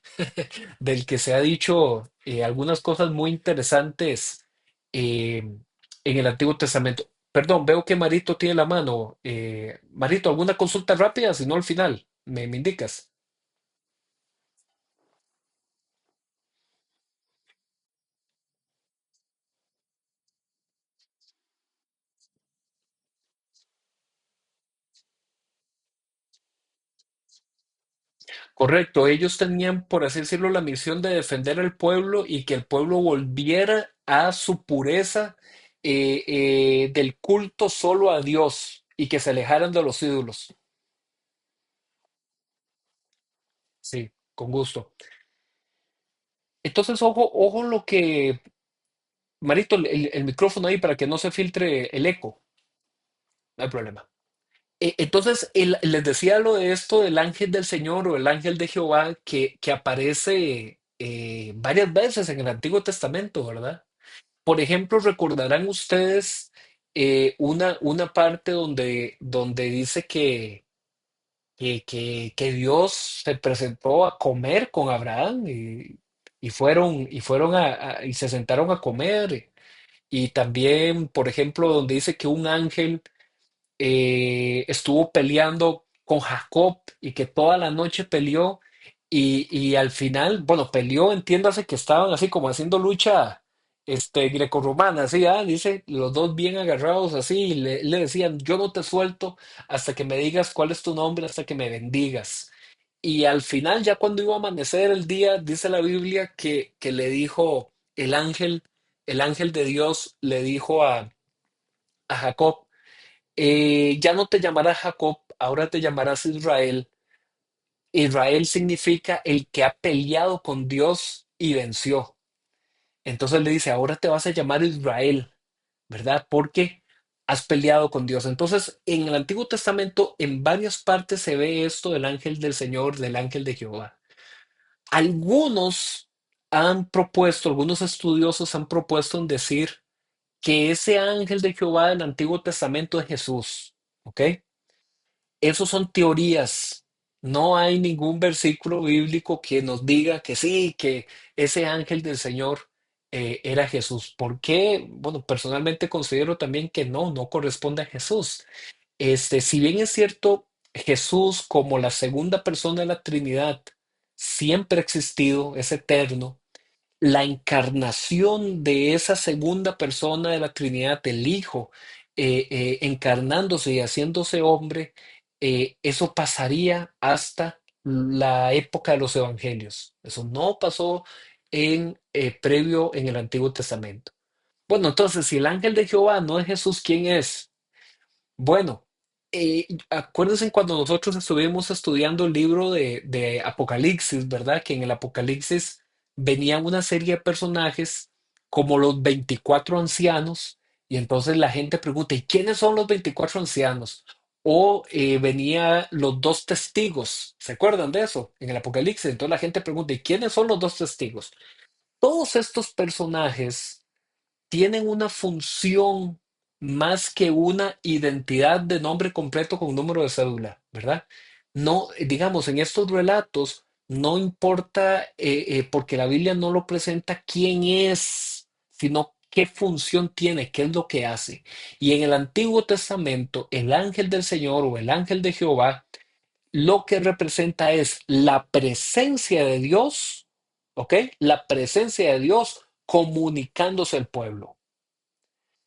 del que se ha dicho algunas cosas muy interesantes eh, en el Antiguo Testamento. Perdón, veo que Marito tiene la mano. Marito, ¿alguna consulta rápida? Si no, al final, me indicas. Correcto, ellos tenían, por así decirlo, la misión de defender al pueblo y que el pueblo volviera a su pureza del culto solo a Dios y que se alejaran de los ídolos. Sí, con gusto. Entonces, ojo lo que, Marito, el micrófono ahí para que no se filtre el eco, no hay problema. Entonces, les decía lo de esto del ángel del Señor o el ángel de Jehová que aparece varias veces en el Antiguo Testamento, ¿verdad? Por ejemplo, recordarán ustedes una parte donde dice que Dios se presentó a comer con Abraham y se sentaron a comer. Y también, por ejemplo, donde dice que un ángel estuvo peleando con Jacob y que toda la noche peleó y al final, bueno, peleó, entiéndase que estaban así como haciendo lucha grecorromana, así, dice, los dos bien agarrados así, y le decían: yo no te suelto hasta que me digas cuál es tu nombre, hasta que me bendigas. Y al final, ya cuando iba a amanecer el día, dice la Biblia que le dijo el ángel de Dios le dijo a Jacob: ya no te llamarás Jacob, ahora te llamarás Israel. Israel significa el que ha peleado con Dios y venció. Entonces le dice: ahora te vas a llamar Israel, ¿verdad? Porque has peleado con Dios. Entonces, en el Antiguo Testamento, en varias partes se ve esto del ángel del Señor, del ángel de Jehová. Algunos algunos estudiosos han propuesto en decir que ese ángel de Jehová del Antiguo Testamento es Jesús, ¿ok? Esos son teorías. No hay ningún versículo bíblico que nos diga que sí, que ese ángel del Señor era Jesús. ¿Por qué? Bueno, personalmente considero también que no corresponde a Jesús. Si bien es cierto, Jesús como la segunda persona de la Trinidad siempre ha existido, es eterno. La encarnación de esa segunda persona de la Trinidad, el Hijo, encarnándose y haciéndose hombre, eso pasaría hasta la época de los evangelios. Eso no pasó previo en el Antiguo Testamento. Bueno, entonces, si el ángel de Jehová no es Jesús, ¿quién es? Bueno, acuérdense cuando nosotros estuvimos estudiando el libro de Apocalipsis, ¿verdad? Que en el Apocalipsis venían una serie de personajes como los 24 ancianos, y entonces la gente pregunta, ¿y quiénes son los 24 ancianos? O venía los dos testigos, ¿se acuerdan de eso? En el Apocalipsis, entonces la gente pregunta, ¿y quiénes son los dos testigos? Todos estos personajes tienen una función más que una identidad de nombre completo con número de cédula, ¿verdad? No, digamos, en estos relatos no importa porque la Biblia no lo presenta quién es, sino qué función tiene, qué es lo que hace. Y en el Antiguo Testamento, el ángel del Señor o el ángel de Jehová lo que representa es la presencia de Dios, ¿ok? La presencia de Dios comunicándose al pueblo.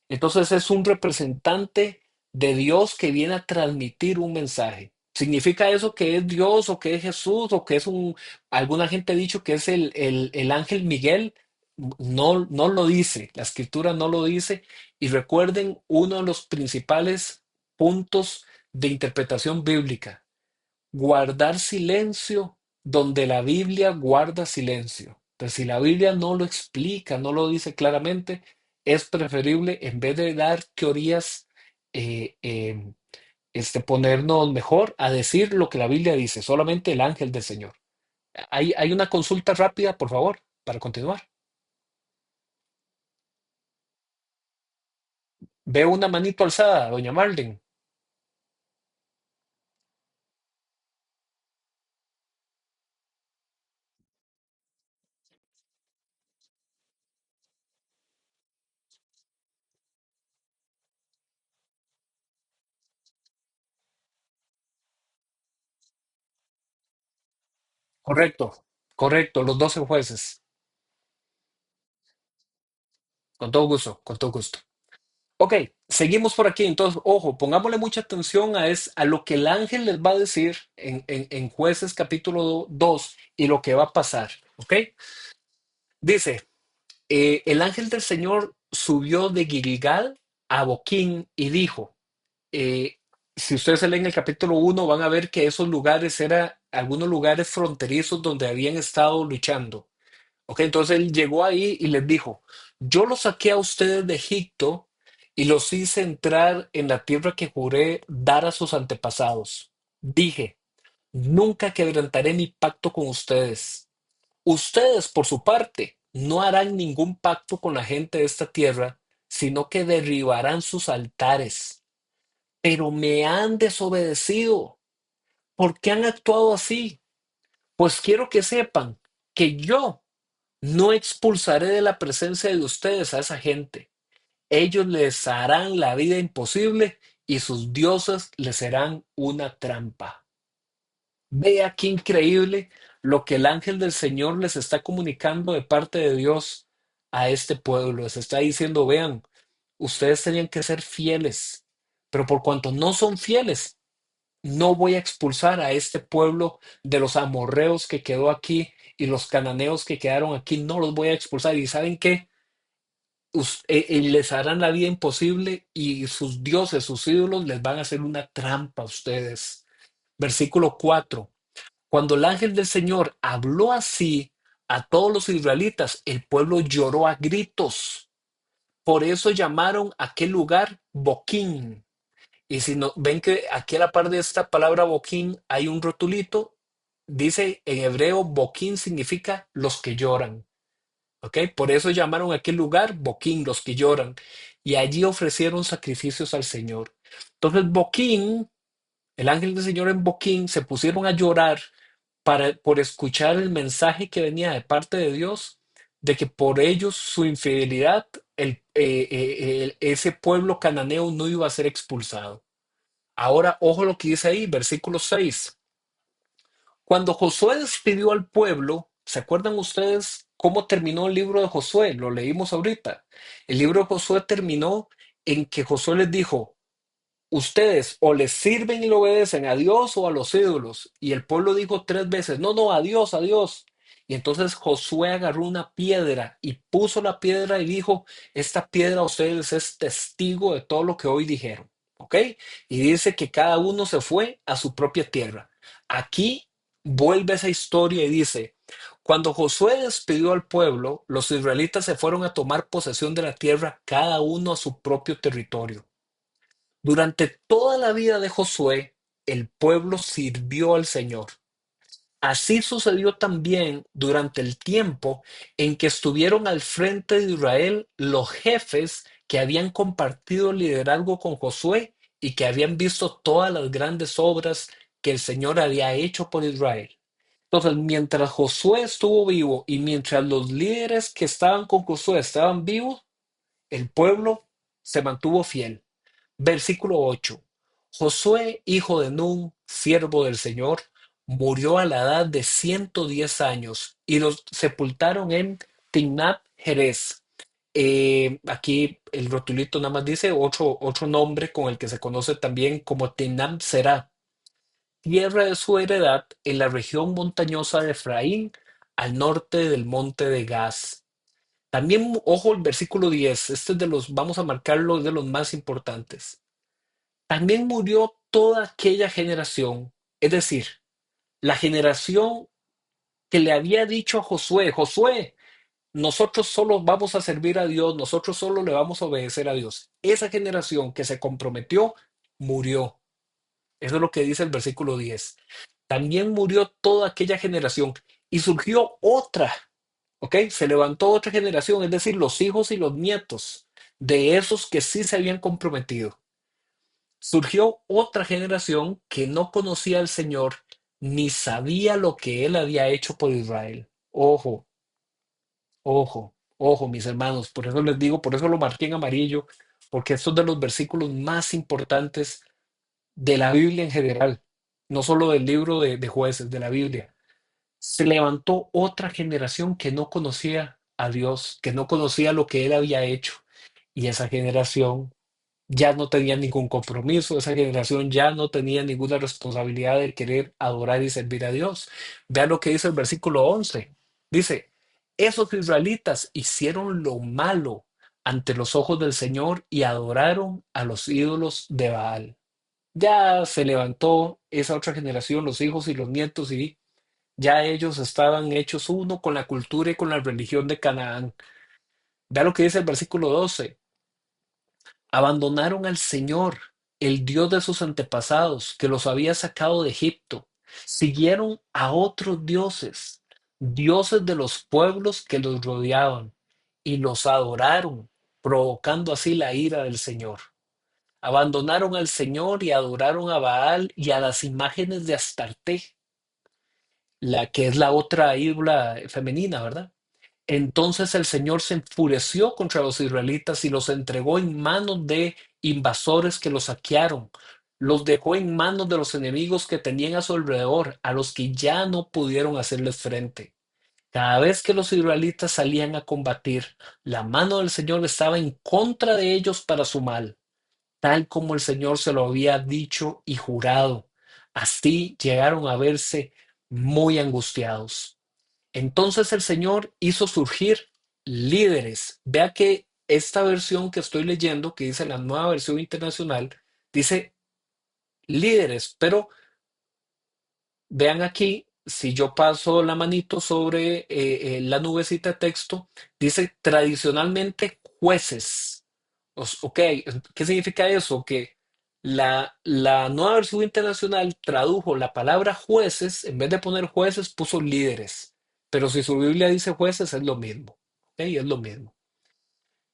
Entonces es un representante de Dios que viene a transmitir un mensaje. ¿Significa eso que es Dios o que es Jesús o que es alguna gente ha dicho que es el ángel Miguel? No, no lo dice, la escritura no lo dice. Y recuerden uno de los principales puntos de interpretación bíblica: guardar silencio donde la Biblia guarda silencio. Entonces, si la Biblia no lo explica, no lo dice claramente, es preferible, en vez de dar teorías, eh, eh, ponernos mejor a decir lo que la Biblia dice, solamente el ángel del Señor. Hay una consulta rápida, por favor, para continuar. Veo una manito alzada, doña Marlene. Correcto, correcto, los 12 jueces. Con todo gusto, con todo gusto. Ok, seguimos por aquí. Entonces, ojo, pongámosle mucha atención a lo que el ángel les va a decir en Jueces capítulo 2 y lo que va a pasar. Ok, dice, el ángel del Señor subió de Gilgal a Boquín y dijo, eh, si ustedes se leen el capítulo 1 van a ver que esos lugares eran algunos lugares fronterizos donde habían estado luchando. Ok, entonces él llegó ahí y les dijo, yo los saqué a ustedes de Egipto y los hice entrar en la tierra que juré dar a sus antepasados. Dije, nunca quebrantaré mi pacto con ustedes. Ustedes, por su parte, no harán ningún pacto con la gente de esta tierra, sino que derribarán sus altares. Pero me han desobedecido. ¿Por qué han actuado así? Pues quiero que sepan que yo no expulsaré de la presencia de ustedes a esa gente. Ellos les harán la vida imposible y sus dioses les serán una trampa. Vea qué increíble lo que el ángel del Señor les está comunicando de parte de Dios a este pueblo. Les está diciendo, vean, ustedes tenían que ser fieles, pero por cuanto no son fieles, no voy a expulsar a este pueblo de los amorreos que quedó aquí y los cananeos que quedaron aquí, no los voy a expulsar. ¿Y saben qué? Les harán la vida imposible y sus dioses, sus ídolos, les van a hacer una trampa a ustedes. Versículo 4. Cuando el ángel del Señor habló así a todos los israelitas, el pueblo lloró a gritos. Por eso llamaron aquel lugar Boquín. Y si no, ven que aquí a la par de esta palabra Boquín hay un rotulito, dice en hebreo Boquín significa los que lloran. ¿Ok? Por eso llamaron a aquel lugar Boquín, los que lloran. Y allí ofrecieron sacrificios al Señor. Entonces Boquín, el ángel del Señor en Boquín, se pusieron a llorar por escuchar el mensaje que venía de parte de Dios. de que por ellos su infidelidad, ese pueblo cananeo no iba a ser expulsado. Ahora, ojo lo que dice ahí, versículo 6. Cuando Josué despidió al pueblo, ¿se acuerdan ustedes cómo terminó el libro de Josué? Lo leímos ahorita. El libro de Josué terminó en que Josué les dijo, ustedes o les sirven y le obedecen a Dios o a los ídolos. Y el pueblo dijo tres veces, no, no, a Dios, a Dios. Y entonces Josué agarró una piedra y puso la piedra y dijo, esta piedra a ustedes es testigo de todo lo que hoy dijeron. ¿Ok? Y dice que cada uno se fue a su propia tierra. Aquí vuelve esa historia y dice, cuando Josué despidió al pueblo, los israelitas se fueron a tomar posesión de la tierra, cada uno a su propio territorio. Durante toda la vida de Josué, el pueblo sirvió al Señor. Así sucedió también durante el tiempo en que estuvieron al frente de Israel los jefes que habían compartido liderazgo con Josué y que habían visto todas las grandes obras que el Señor había hecho por Israel. Entonces, mientras Josué estuvo vivo y mientras los líderes que estaban con Josué estaban vivos, el pueblo se mantuvo fiel. Versículo 8. Josué, hijo de Nun, siervo del Señor, murió a la edad de 110 años y los sepultaron en Timnat Jerez. Aquí el rotulito nada más dice otro nombre con el que se conoce también como Timnat Será, tierra de su heredad en la región montañosa de Efraín, al norte del monte de Gaz. También, ojo, el versículo 10. Este es de los, vamos a marcarlo, es de los más importantes. También murió toda aquella generación, es decir, la generación que le había dicho a Josué, Josué, nosotros solo vamos a servir a Dios, nosotros solo le vamos a obedecer a Dios. Esa generación que se comprometió murió. Eso es lo que dice el versículo 10. También murió toda aquella generación y surgió otra, ¿ok? Se levantó otra generación, es decir, los hijos y los nietos de esos que sí se habían comprometido. Surgió otra generación que no conocía al Señor ni sabía lo que Él había hecho por Israel. Ojo, ojo, ojo, mis hermanos. Por eso les digo, por eso lo marqué en amarillo, porque estos de los versículos más importantes de la Biblia en general, no solo del libro de jueces, de la Biblia. Se levantó otra generación que no conocía a Dios, que no conocía lo que Él había hecho. Y esa generación ya no tenía ningún compromiso, esa generación ya no tenía ninguna responsabilidad de querer adorar y servir a Dios. Vean lo que dice el versículo 11. Dice, esos israelitas hicieron lo malo ante los ojos del Señor y adoraron a los ídolos de Baal. Ya se levantó esa otra generación, los hijos y los nietos, y ya ellos estaban hechos uno con la cultura y con la religión de Canaán. Vea lo que dice el versículo 12. Abandonaron al Señor, el Dios de sus antepasados, que los había sacado de Egipto. Siguieron a otros dioses, dioses de los pueblos que los rodeaban, y los adoraron, provocando así la ira del Señor. Abandonaron al Señor y adoraron a Baal y a las imágenes de Astarte, la que es la otra ídola femenina, ¿verdad? Entonces el Señor se enfureció contra los israelitas y los entregó en manos de invasores que los saquearon. Los dejó en manos de los enemigos que tenían a su alrededor, a los que ya no pudieron hacerles frente. Cada vez que los israelitas salían a combatir, la mano del Señor estaba en contra de ellos para su mal, tal como el Señor se lo había dicho y jurado. Así llegaron a verse muy angustiados. Entonces el Señor hizo surgir líderes. Vea que esta versión que estoy leyendo, que dice la nueva versión internacional, dice líderes, pero vean aquí, si yo paso la manito sobre la nubecita de texto, dice tradicionalmente jueces. Ok, ¿qué significa eso? Que la nueva versión internacional tradujo la palabra jueces, en vez de poner jueces, puso líderes. Pero si su Biblia dice jueces, es lo mismo. Ok, es lo mismo.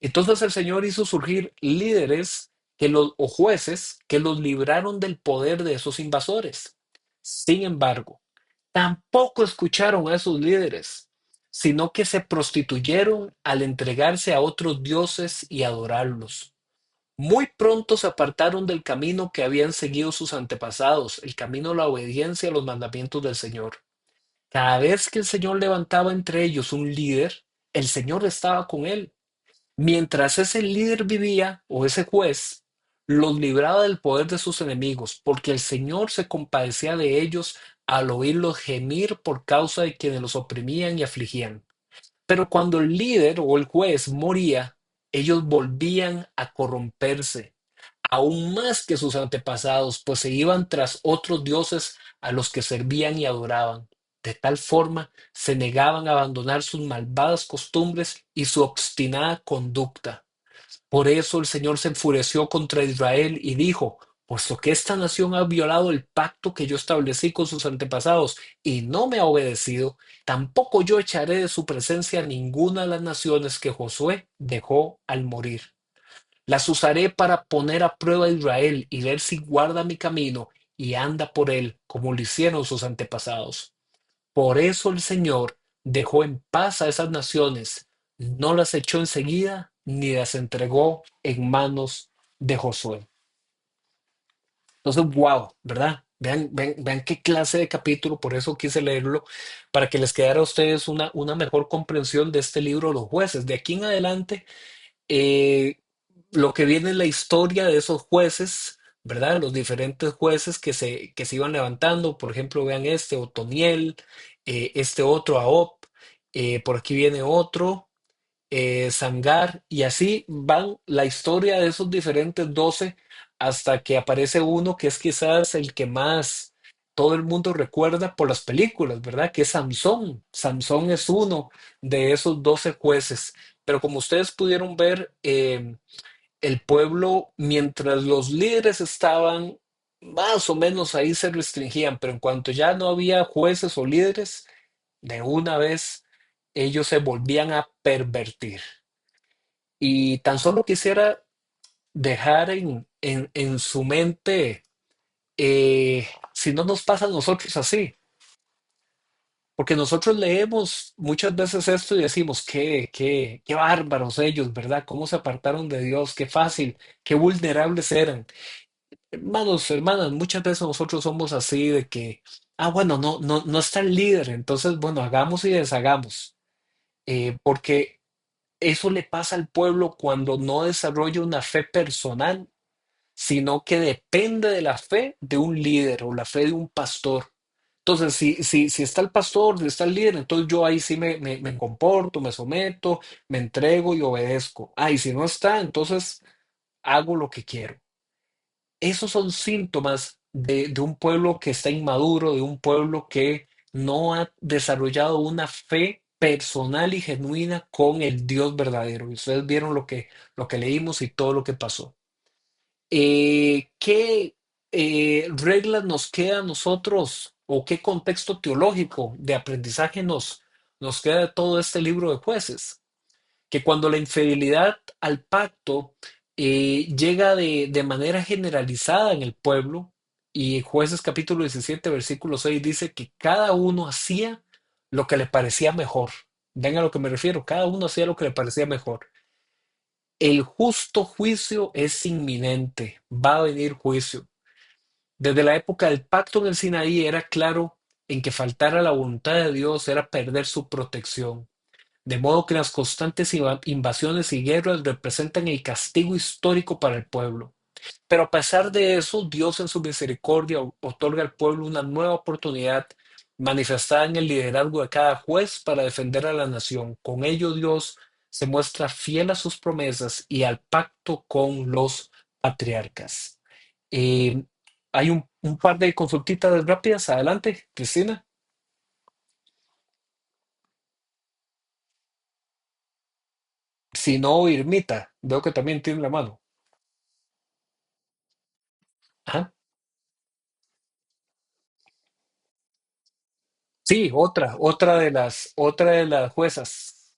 Entonces el Señor hizo surgir líderes o jueces que los libraron del poder de esos invasores. Sin embargo, tampoco escucharon a esos líderes, sino que se prostituyeron al entregarse a otros dioses y adorarlos. Muy pronto se apartaron del camino que habían seguido sus antepasados, el camino de la obediencia a los mandamientos del Señor. Cada vez que el Señor levantaba entre ellos un líder, el Señor estaba con él. Mientras ese líder vivía, o ese juez, los libraba del poder de sus enemigos, porque el Señor se compadecía de ellos al oírlos gemir por causa de quienes los oprimían y afligían. Pero cuando el líder o el juez moría, ellos volvían a corromperse, aún más que sus antepasados, pues se iban tras otros dioses a los que servían y adoraban. De tal forma, se negaban a abandonar sus malvadas costumbres y su obstinada conducta. Por eso el Señor se enfureció contra Israel y dijo, puesto que esta nación ha violado el pacto que yo establecí con sus antepasados y no me ha obedecido, tampoco yo echaré de su presencia a ninguna de las naciones que Josué dejó al morir. Las usaré para poner a prueba a Israel y ver si guarda mi camino y anda por él, como lo hicieron sus antepasados. Por eso el Señor dejó en paz a esas naciones, no las echó enseguida ni las entregó en manos de Josué. Entonces, wow, ¿verdad? Vean qué clase de capítulo, por eso quise leerlo, para que les quedara a ustedes una mejor comprensión de este libro de los jueces. De aquí en adelante eh, lo que viene es la historia de esos jueces, ¿verdad? Los diferentes jueces que se iban levantando, por ejemplo, vean este, Otoniel, este otro, Ahop, por aquí viene otro, Sangar, y así van la historia de esos diferentes 12 hasta que aparece uno que es quizás el que más todo el mundo recuerda por las películas, ¿verdad? Que es Sansón. Sansón es uno de esos 12 jueces. Pero como ustedes pudieron ver, el pueblo, mientras los líderes estaban más o menos ahí se restringían, pero en cuanto ya no había jueces o líderes, de una vez ellos se volvían a pervertir. Y tan solo quisiera dejar en su mente, si no nos pasa a nosotros así, porque nosotros leemos muchas veces esto y decimos, qué bárbaros ellos, ¿verdad? ¿Cómo se apartaron de Dios? Qué fácil, qué vulnerables eran. Hermanos, hermanas, muchas veces nosotros somos así de que, bueno, no está el líder, entonces, bueno, hagamos y deshagamos. Porque eso le pasa al pueblo cuando no desarrolla una fe personal, sino que depende de la fe de un líder o la fe de un pastor. Entonces, si está el pastor, si está el líder, entonces yo ahí sí me comporto, me someto, me entrego y obedezco. Y si no está, entonces hago lo que quiero. Esos son síntomas de un pueblo que está inmaduro, de un pueblo que no ha desarrollado una fe personal y genuina con el Dios verdadero. Y ustedes vieron lo que leímos y todo lo que pasó. ¿Qué reglas nos queda a nosotros o qué contexto teológico de aprendizaje nos queda de todo este libro de jueces? Que cuando la infidelidad al pacto llega de manera generalizada en el pueblo, y Jueces capítulo 17 versículo 6 dice que cada uno hacía lo que le parecía mejor. Ven a lo que me refiero, cada uno hacía lo que le parecía mejor. El justo juicio es inminente, va a venir juicio. Desde la época del pacto en el Sinaí era claro en que faltar a la voluntad de Dios era perder su protección. De modo que las constantes invasiones y guerras representan el castigo histórico para el pueblo. Pero a pesar de eso, Dios en su misericordia otorga al pueblo una nueva oportunidad manifestada en el liderazgo de cada juez para defender a la nación. Con ello Dios se muestra fiel a sus promesas y al pacto con los patriarcas. Eh, Hay un par de consultitas rápidas. Adelante, Cristina. Si no, Irmita, veo que también tiene la mano. Ajá. Sí, otra de las juezas.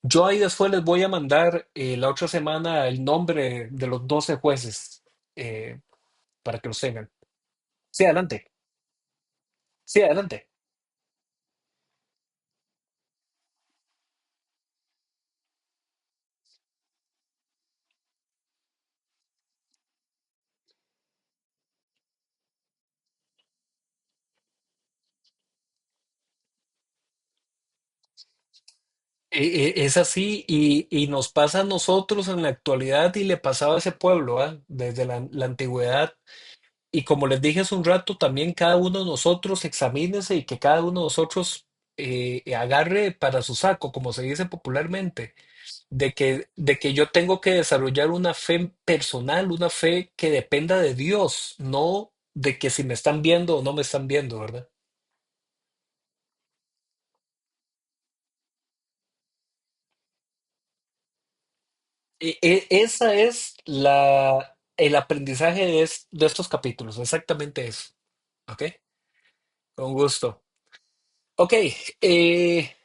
Yo ahí después les voy a mandar la otra semana el nombre de los 12 jueces eh, para que los tengan. Sí, adelante. Sí, adelante. Es así y nos pasa a nosotros en la actualidad y le pasaba a ese pueblo, ¿ah? Desde la antigüedad. Y como les dije hace un rato, también cada uno de nosotros examínese y que cada uno de nosotros agarre para su saco, como se dice popularmente, de que yo tengo que desarrollar una fe personal, una fe que dependa de Dios, no de que si me están viendo o no me están viendo, ¿verdad? Esa es el aprendizaje de estos capítulos, exactamente eso. ¿Ok? Con gusto. Ok, eh,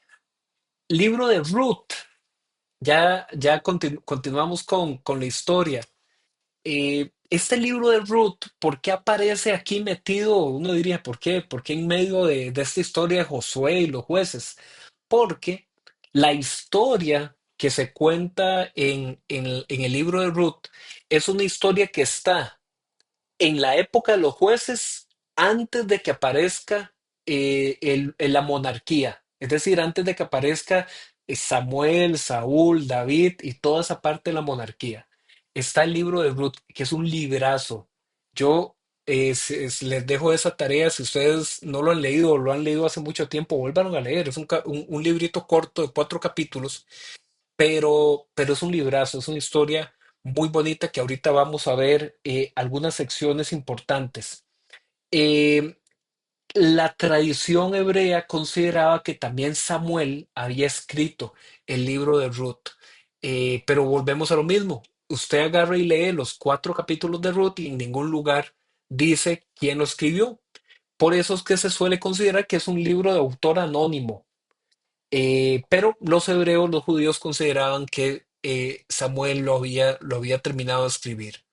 libro de Ruth. Ya continuamos con la historia. Este libro de Ruth, ¿por qué aparece aquí metido? Uno diría, ¿por qué? ¿Por qué en medio de esta historia de Josué y los jueces? Porque la historia que se cuenta en el libro de Ruth es una historia que está en la época de los jueces antes de que aparezca la monarquía, es decir, antes de que aparezca Samuel, Saúl, David y toda esa parte de la monarquía. Está el libro de Ruth, que es un librazo. Yo les dejo esa tarea, si ustedes no lo han leído o lo han leído hace mucho tiempo, vuelvan a leer. Es un librito corto de 4 capítulos, pero es un librazo, es una historia muy bonita que ahorita vamos a ver algunas secciones importantes. Eh, la tradición hebrea consideraba que también Samuel había escrito el libro de Ruth. Pero volvemos a lo mismo. Usted agarra y lee los 4 capítulos de Ruth y en ningún lugar dice quién lo escribió. Por eso es que se suele considerar que es un libro de autor anónimo. Pero los hebreos, los judíos consideraban que Samuel lo había terminado de escribir.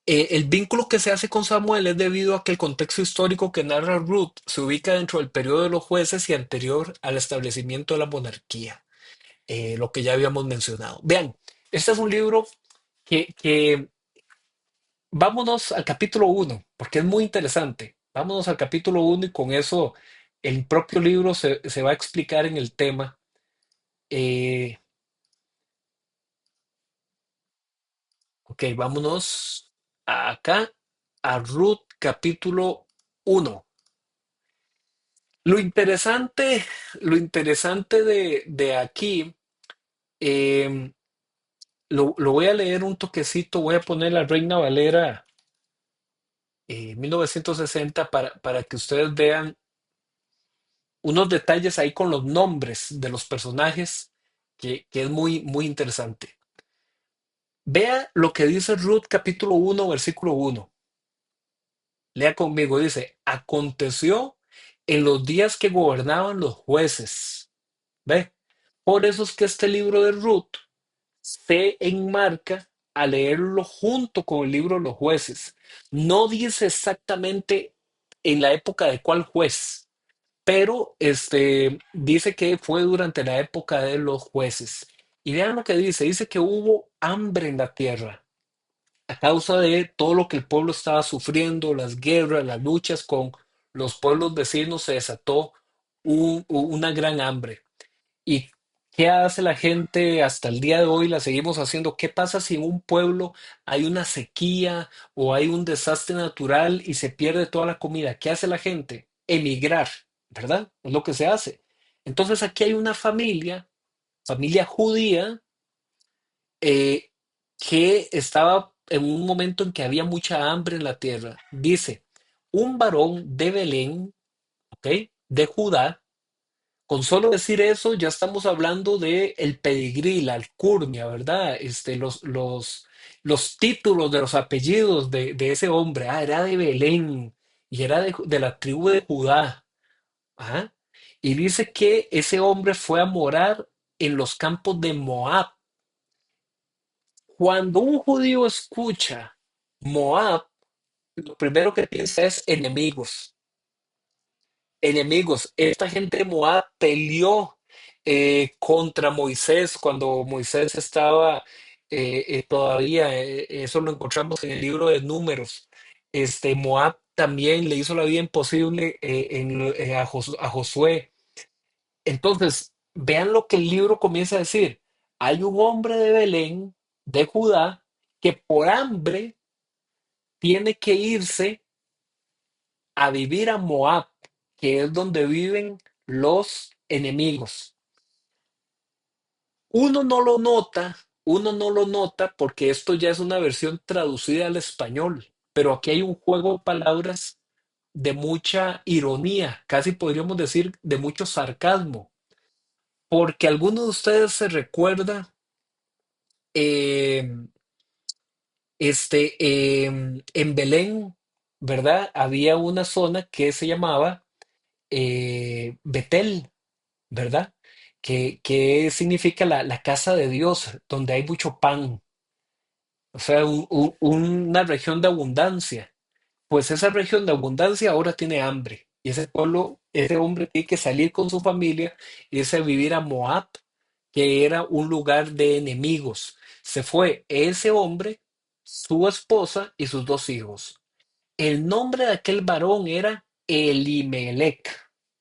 El vínculo que se hace con Samuel es debido a que el contexto histórico que narra Ruth se ubica dentro del periodo de los jueces y anterior al establecimiento de la monarquía, lo que ya habíamos mencionado. Vean, este es un libro que vámonos al capítulo 1, porque es muy interesante. Vámonos al capítulo 1 y con eso el propio libro se va a explicar en el tema. Eh, Ok, vámonos acá a Ruth capítulo 1. Lo interesante, lo interesante de aquí, em, lo voy a leer un toquecito, voy a poner la Reina Valera 1960 para que ustedes vean unos detalles ahí con los nombres de los personajes que es muy, muy interesante. Vea lo que dice Ruth capítulo 1 versículo 1. Lea conmigo, dice, aconteció en los días que gobernaban los jueces. ¿Ve? Por eso es que este libro de Ruth se enmarca a leerlo junto con el libro de los jueces. No dice exactamente en la época de cuál juez, pero dice que fue durante la época de los jueces. Y vean lo que dice que hubo hambre en la tierra a causa de todo lo que el pueblo estaba sufriendo, las guerras, las luchas con los pueblos vecinos, se desató una gran hambre. ¿Y qué hace la gente hasta el día de hoy? La seguimos haciendo. ¿Qué pasa si en un pueblo hay una sequía o hay un desastre natural y se pierde toda la comida? ¿Qué hace la gente? Emigrar, ¿verdad? Es lo que se hace. Entonces aquí hay una familia judía, eh, que estaba en un momento en que había mucha hambre en la tierra. Dice, un varón de Belén, ¿ok? De Judá. Con solo decir eso, ya estamos hablando de el pedigrí, la alcurnia, ¿verdad? Los títulos de los apellidos de ese hombre. Ah, era de Belén y era de la tribu de Judá. Ajá. Y dice que ese hombre fue a morar en los campos de Moab. Cuando un judío escucha Moab, lo primero que piensa es enemigos. Enemigos. Esta gente de Moab peleó contra Moisés cuando Moisés estaba todavía, eso lo encontramos en el libro de Números. Moab también le hizo la vida imposible a Josué. Entonces, vean lo que el libro comienza a decir. Hay un hombre de Belén, de Judá, que por hambre tiene que irse a vivir a Moab, que es donde viven los enemigos. Uno no lo nota, uno no lo nota porque esto ya es una versión traducida al español, pero aquí hay un juego de palabras de mucha ironía, casi podríamos decir de mucho sarcasmo, porque alguno de ustedes se recuerda eh, en Belén, ¿verdad? Había una zona que se llamaba Betel, ¿verdad? Que significa la casa de Dios, donde hay mucho pan, o sea, una región de abundancia. Pues esa región de abundancia ahora tiene hambre y ese pueblo, ese hombre tiene que salir con su familia y irse a vivir a Moab, que era un lugar de enemigos. Se fue ese hombre, su esposa y sus dos hijos. El nombre de aquel varón era Elimelech.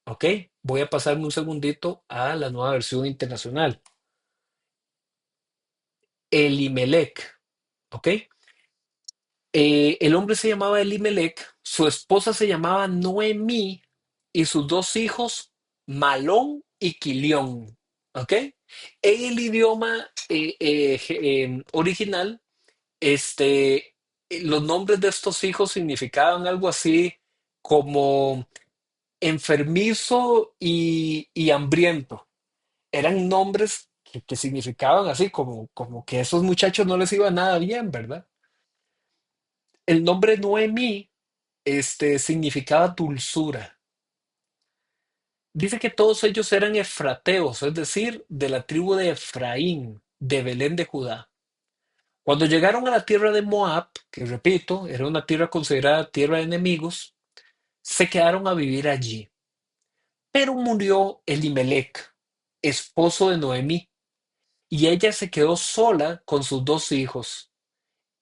¿Ok? Voy a pasarme un segundito a la nueva versión internacional. Elimelech. ¿Ok? El hombre se llamaba Elimelech, su esposa se llamaba Noemí y sus dos hijos Malón y Quilión. ¿Ok? En el idioma original, los nombres de estos hijos significaban algo así como enfermizo y hambriento. Eran nombres que significaban así como que a esos muchachos no les iba nada bien, ¿verdad? El nombre Noemí, significaba dulzura. Dice que todos ellos eran efrateos, es decir, de la tribu de Efraín, de Belén de Judá. Cuando llegaron a la tierra de Moab, que repito, era una tierra considerada tierra de enemigos, se quedaron a vivir allí. Pero murió Elimelech, esposo de Noemí, y ella se quedó sola con sus dos hijos.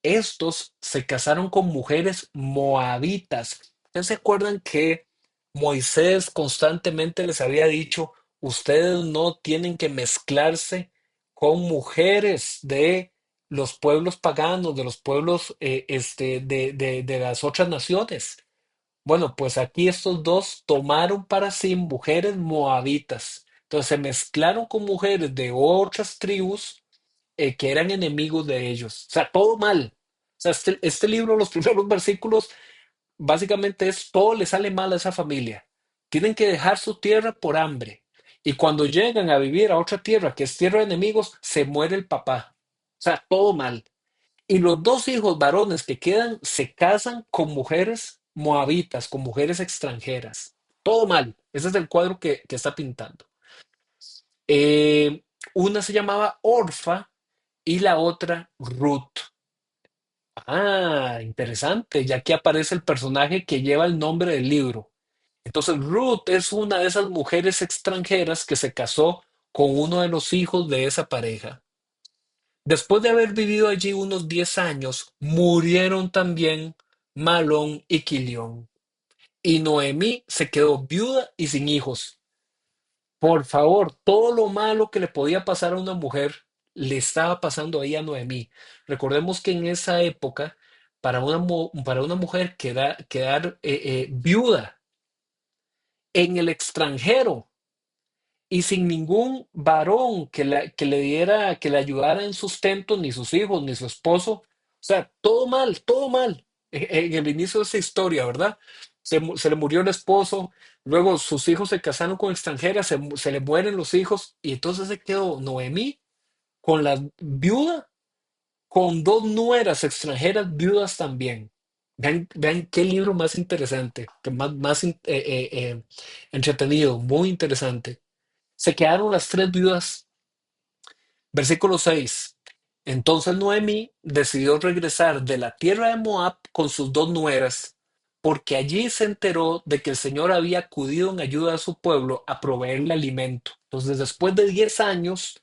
Estos se casaron con mujeres moabitas. ¿Ustedes se acuerdan que Moisés constantemente les había dicho, ustedes no tienen que mezclarse con mujeres de los pueblos paganos, de los pueblos de las otras naciones? Bueno, pues aquí estos dos tomaron para sí mujeres moabitas. Entonces se mezclaron con mujeres de otras tribus que eran enemigos de ellos. O sea, todo mal. O sea, este libro, los primeros versículos, básicamente es todo le sale mal a esa familia. Tienen que dejar su tierra por hambre. Y cuando llegan a vivir a otra tierra, que es tierra de enemigos, se muere el papá. O sea, todo mal. Y los dos hijos varones que quedan se casan con mujeres moabitas, con mujeres extranjeras. Todo mal. Ese es el cuadro que está pintando. Eh, una se llamaba Orfa y la otra Ruth. Ah, interesante, ya que aparece el personaje que lleva el nombre del libro. Entonces, Ruth es una de esas mujeres extranjeras que se casó con uno de los hijos de esa pareja. Después de haber vivido allí unos 10 años, murieron también Malón y Quilión. Y Noemí se quedó viuda y sin hijos. Por favor, todo lo malo que le podía pasar a una mujer le estaba pasando ahí a Noemí. Recordemos que en esa época, para una mujer quedar viuda en el extranjero y sin ningún varón que le diera, que le ayudara en sustento, ni sus hijos, ni su esposo, o sea, todo mal en el inicio de esa historia, ¿verdad? Se le murió el esposo, luego sus hijos se casaron con extranjeras, se le mueren los hijos, y entonces se quedó Noemí con la viuda, con dos nueras extranjeras viudas también. Vean qué libro más interesante, entretenido, muy interesante. Se quedaron las tres viudas Versículo 6. Entonces Noemí decidió regresar de la tierra de Moab con sus dos nueras, porque allí se enteró de que el Señor había acudido en ayuda a su pueblo a proveerle alimento. Entonces, después de 10 años,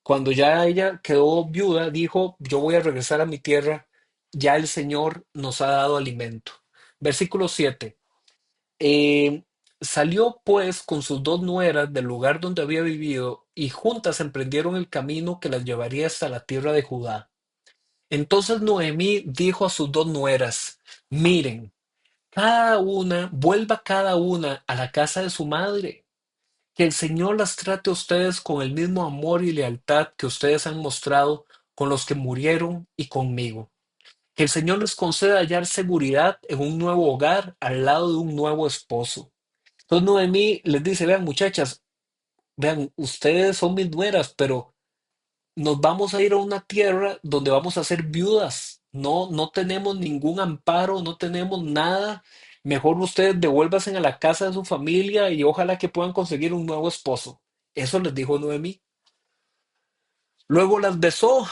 cuando ya ella quedó viuda, dijo, yo voy a regresar a mi tierra, ya el Señor nos ha dado alimento. Versículo 7. Eh, Salió pues con sus dos nueras del lugar donde había vivido y juntas emprendieron el camino que las llevaría hasta la tierra de Judá. Entonces Noemí dijo a sus dos nueras, miren, vuelva cada una a la casa de su madre, que el Señor las trate a ustedes con el mismo amor y lealtad que ustedes han mostrado con los que murieron y conmigo. Que el Señor les conceda hallar seguridad en un nuevo hogar al lado de un nuevo esposo. Entonces Noemí les dice, vean muchachas, vean, ustedes son mis nueras, pero nos vamos a ir a una tierra donde vamos a ser viudas. No, no tenemos ningún amparo, no tenemos nada. Mejor ustedes devuélvanse a la casa de su familia y ojalá que puedan conseguir un nuevo esposo. Eso les dijo Noemí. Luego las besó,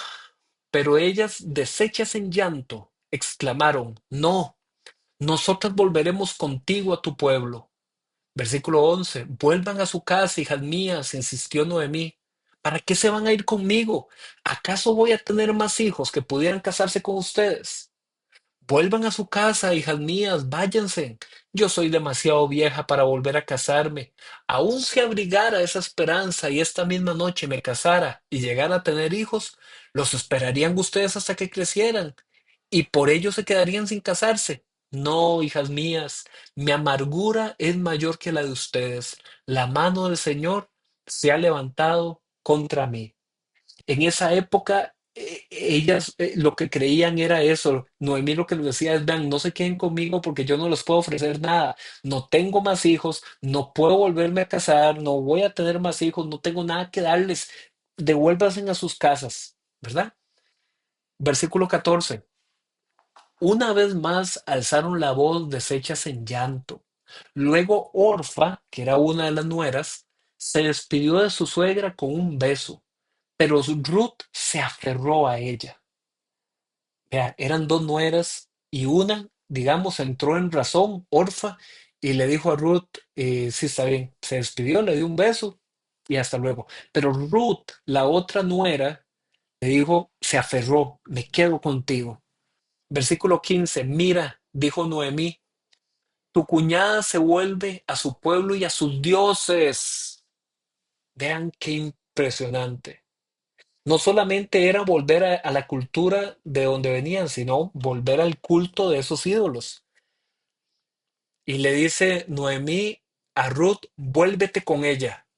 pero ellas, deshechas en llanto, exclamaron, no, nosotras volveremos contigo a tu pueblo. Versículo 11. Vuelvan a su casa, hijas mías, insistió Noemí. ¿Para qué se van a ir conmigo? ¿Acaso voy a tener más hijos que pudieran casarse con ustedes? Vuelvan a su casa, hijas mías, váyanse. Yo soy demasiado vieja para volver a casarme. Aun si abrigara esa esperanza y esta misma noche me casara y llegara a tener hijos, los esperarían ustedes hasta que crecieran y por ello se quedarían sin casarse. No, hijas mías, mi amargura es mayor que la de ustedes. La mano del Señor se ha levantado contra mí. En esa época, ellas lo que creían era eso. Noemí lo que les decía es, vean, no se queden conmigo porque yo no les puedo ofrecer nada. No tengo más hijos, no puedo volverme a casar, no voy a tener más hijos, no tengo nada que darles. Devuélvanse a sus casas, ¿verdad? Versículo 14. Una vez más alzaron la voz deshechas en llanto. Luego Orfa, que era una de las nueras, se despidió de su suegra con un beso, pero Ruth se aferró a ella. Vea, eran dos nueras y una, digamos, entró en razón, Orfa, y le dijo a Ruth, sí, está bien, se despidió, le dio un beso y hasta luego. Pero Ruth, la otra nuera, le dijo, se aferró, me quedo contigo. Versículo 15. Mira, dijo Noemí, tu cuñada se vuelve a su pueblo y a sus dioses. Vean qué impresionante. No solamente era volver a la cultura de donde venían, sino volver al culto de esos ídolos. Y le dice Noemí a Ruth, vuélvete con ella.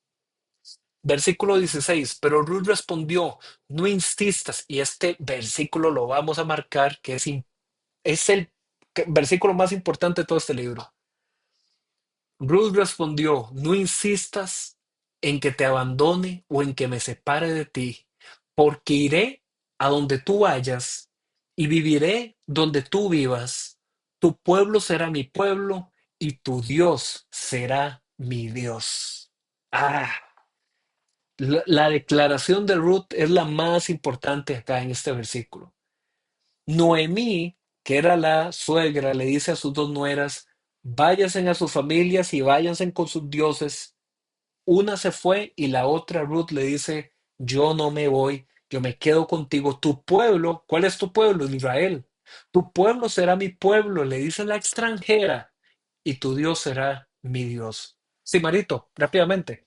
Versículo 16. Pero Ruth respondió, no insistas. Y este versículo lo vamos a marcar, que es el versículo más importante de todo este libro. Ruth respondió, no insistas en que te abandone o en que me separe de ti, porque iré a donde tú vayas y viviré donde tú vivas. Tu pueblo será mi pueblo y tu Dios será mi Dios. Ah, la declaración de Ruth es la más importante acá en este versículo. Noemí, que era la suegra, le dice a sus dos nueras, váyanse a sus familias y váyanse con sus dioses. Una se fue y la otra, Ruth, le dice, yo no me voy, yo me quedo contigo. Tu pueblo, ¿cuál es tu pueblo? Israel. Tu pueblo será mi pueblo, le dice la extranjera, y tu Dios será mi Dios. Sí, Marito, rápidamente.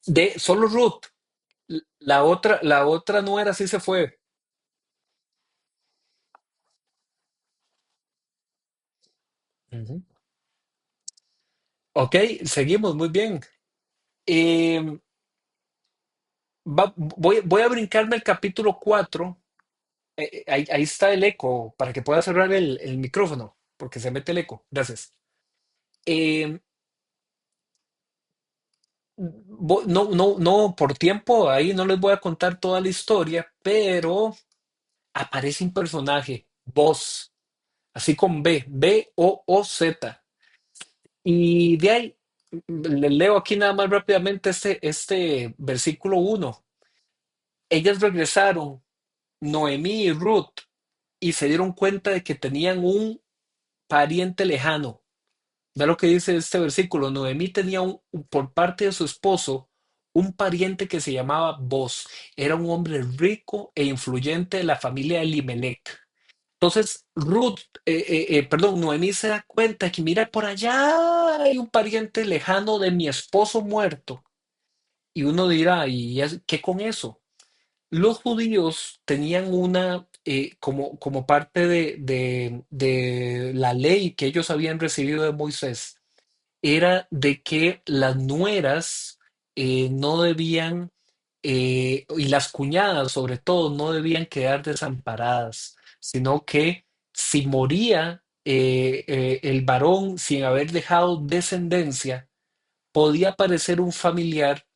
De solo Ruth, la otra nuera sí se fue. Ujú. Ok, seguimos muy bien. Eh, voy a brincarme el capítulo 4. Ahí está el eco para que pueda cerrar el micrófono, porque se mete el eco. Gracias. Eh, No, no, no, por tiempo ahí no les voy a contar toda la historia, pero aparece un personaje, Boz, así con B-O-O-Z. Y de ahí, le leo aquí nada más rápidamente este versículo 1. Ellas regresaron, Noemí y Ruth, y se dieron cuenta de que tenían un pariente lejano. Ve lo que dice este versículo. Noemí tenía por parte de su esposo un pariente que se llamaba Boz. Era un hombre rico e influyente de la familia de Elimelech. Entonces, perdón, Noemí se da cuenta que mira por allá hay un pariente lejano de mi esposo muerto. Y uno dirá, qué con eso? Los judíos tenían como parte de la ley que ellos habían recibido de Moisés, era de que las nueras no debían, y las cuñadas sobre todo, no debían quedar desamparadas, sino que si moría el varón sin haber dejado descendencia, podía aparecer un familiar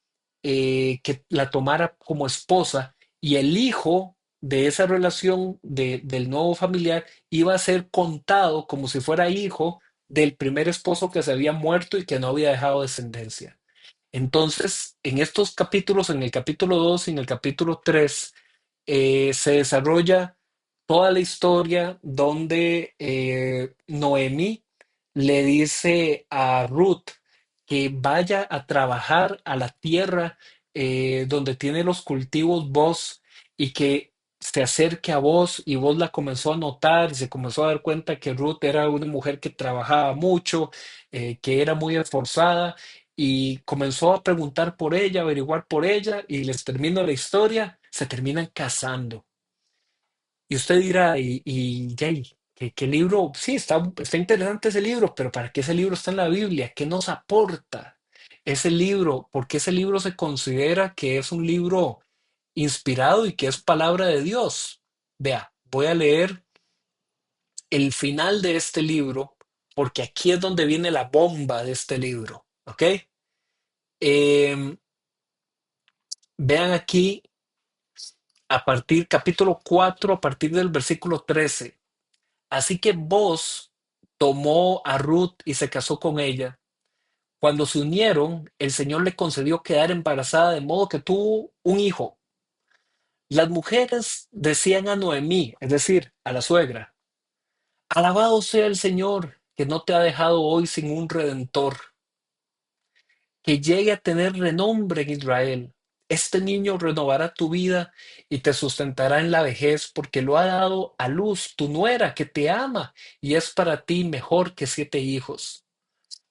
que la tomara como esposa y el hijo de esa relación del nuevo familiar iba a ser contado como si fuera hijo del primer esposo que se había muerto y que no había dejado descendencia. Entonces, en estos capítulos, en el capítulo 2 y en el capítulo 3, se desarrolla toda la historia donde Noemí le dice a Ruth que vaya a trabajar a la tierra donde tiene los cultivos vos y que se acerque a vos y vos la comenzó a notar y se comenzó a dar cuenta que Ruth era una mujer que trabajaba mucho, que era muy esforzada y comenzó a preguntar por ella, averiguar por ella y les termino la historia, se terminan casando. Y usted dirá, Jay, ¿qué libro? Sí, está interesante ese libro, pero ¿para qué ese libro está en la Biblia? ¿Qué nos aporta ese libro? Porque ese libro se considera que es un libro inspirado y que es palabra de Dios. Vea, voy a leer el final de este libro, porque aquí es donde viene la bomba de este libro, ¿ok? Em, Vean aquí capítulo 4 a partir del versículo 13. Así que vos tomó a Ruth y se casó con ella. Cuando se unieron, el Señor le concedió quedar embarazada de modo que tuvo un hijo. Las mujeres decían a Noemí, es decir, a la suegra, alabado sea el Señor, que no te ha dejado hoy sin un redentor, que llegue a tener renombre en Israel. Este niño renovará tu vida y te sustentará en la vejez, porque lo ha dado a luz tu nuera que te ama y es para ti mejor que 7 hijos.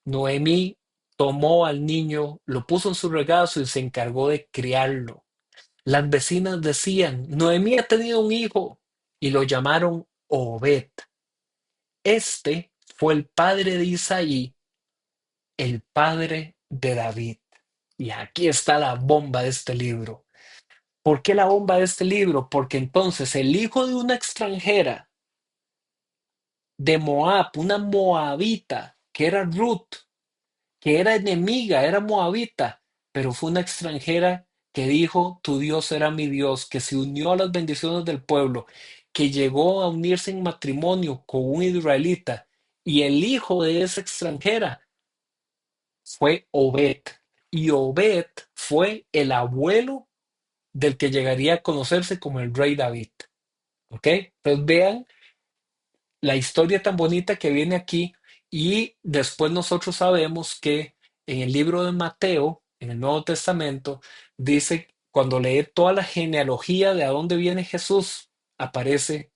Noemí tomó al niño, lo puso en su regazo y se encargó de criarlo. Las vecinas decían, Noemí ha tenido un hijo y lo llamaron Obed. Este fue el padre de Isaí, el padre de David. Y aquí está la bomba de este libro. ¿Por qué la bomba de este libro? Porque entonces el hijo de una extranjera de Moab, una moabita, que era Ruth, que era enemiga, era moabita, pero fue una extranjera que dijo, tu Dios será mi Dios, que se unió a las bendiciones del pueblo, que llegó a unirse en matrimonio con un israelita, y el hijo de esa extranjera fue Obed, y Obed fue el abuelo del que llegaría a conocerse como el rey David. ¿Ok? Entonces vean la historia tan bonita que viene aquí y después nosotros sabemos que en el libro de Mateo, en el Nuevo Testamento, dice, cuando lee toda la genealogía de a dónde viene Jesús, aparece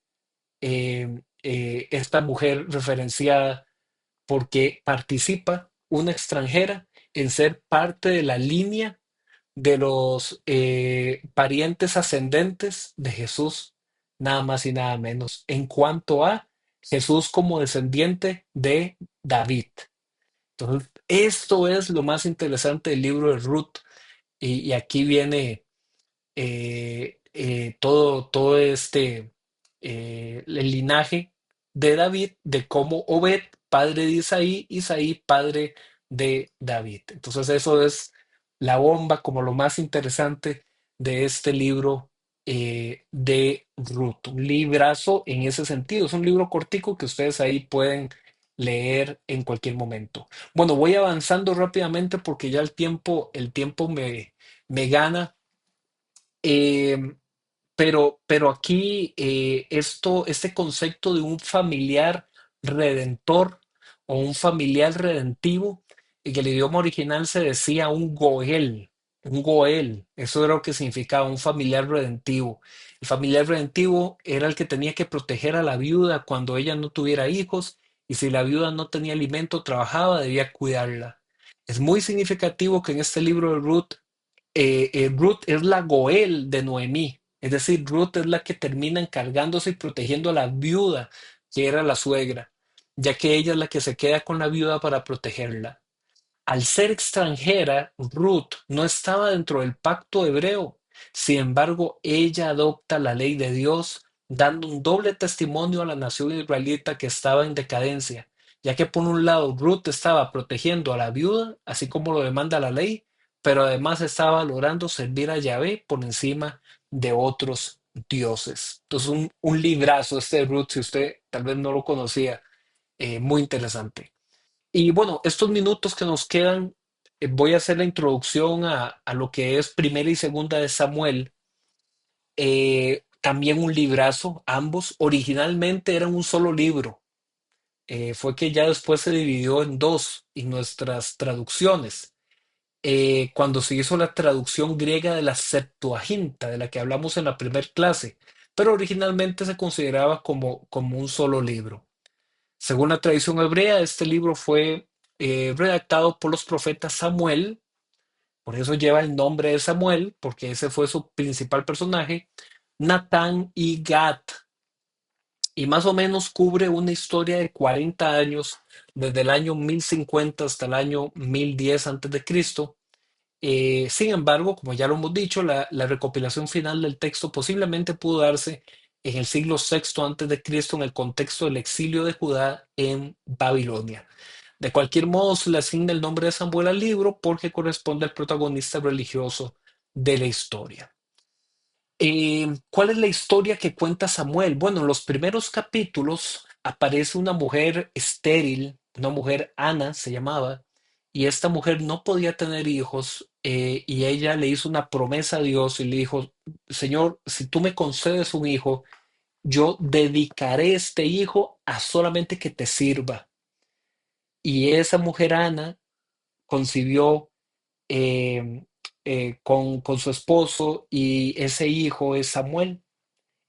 esta mujer referenciada porque participa una extranjera en ser parte de la línea de los parientes ascendentes de Jesús, nada más y nada menos, en cuanto a Jesús como descendiente de David. Entonces, esto es lo más interesante del libro de Ruth y aquí viene todo el linaje de David, de cómo Obed, padre de Isaí, Isaí, padre de David. Entonces, eso es la bomba, como lo más interesante de este libro de Ruth. Un librazo en ese sentido. Es un libro cortico que ustedes ahí pueden leer en cualquier momento. Bueno, voy avanzando rápidamente porque ya el tiempo me gana. Eh, pero aquí este concepto de un familiar redentor o un familiar redentivo, en el idioma original se decía un goel, eso era lo que significaba un familiar redentivo. El familiar redentivo era el que tenía que proteger a la viuda cuando ella no tuviera hijos y si la viuda no tenía alimento, trabajaba, debía cuidarla. Es muy significativo que en este libro de Ruth Ruth es la Goel de Noemí, es decir, Ruth es la que termina encargándose y protegiendo a la viuda, que era la suegra, ya que ella es la que se queda con la viuda para protegerla. Al ser extranjera, Ruth no estaba dentro del pacto hebreo. Sin embargo, ella adopta la ley de Dios, dando un doble testimonio a la nación israelita que estaba en decadencia, ya que por un lado Ruth estaba protegiendo a la viuda, así como lo demanda la ley, pero además estaba logrando servir a Yahvé por encima de otros dioses. Entonces, un librazo este de Ruth, si usted tal vez no lo conocía, muy interesante. Y bueno, estos minutos que nos quedan, voy a hacer la introducción a lo que es primera y segunda de Samuel. También un librazo, ambos originalmente eran un solo libro. Fue que ya después se dividió en dos y nuestras traducciones. Cuando se hizo la traducción griega de la Septuaginta, de la que hablamos en la primera clase, pero originalmente se consideraba como un solo libro. Según la tradición hebrea, este libro fue redactado por los profetas Samuel, por eso lleva el nombre de Samuel, porque ese fue su principal personaje, Natán y Gad, y más o menos cubre una historia de 40 años, desde el año 1050 hasta el año 1010 antes de Cristo. Sin embargo, como ya lo hemos dicho, la recopilación final del texto posiblemente pudo darse en el siglo sexto antes de Cristo en el contexto del exilio de Judá en Babilonia. De cualquier modo, se le asigna el nombre de Samuel al libro porque corresponde al protagonista religioso de la historia. ¿Cuál es la historia que cuenta Samuel? Bueno, en los primeros capítulos aparece una mujer estéril, una mujer Ana se llamaba, y esta mujer no podía tener hijos y ella le hizo una promesa a Dios y le dijo, Señor, si tú me concedes un hijo, yo dedicaré este hijo a solamente que te sirva. Y esa mujer Ana concibió eh, con su esposo y ese hijo es Samuel.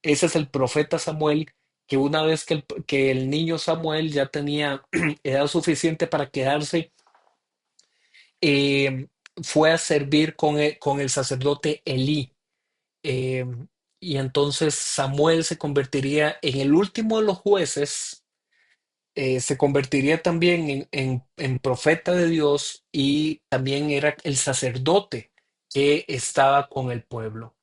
Ese es el profeta Samuel, que una vez que el niño Samuel ya tenía edad suficiente para quedarse, eh, fue a servir con el sacerdote Elí. Eh, y entonces Samuel se convertiría en el último de los jueces, se convertiría también en profeta de Dios y también era el sacerdote que estaba con el pueblo.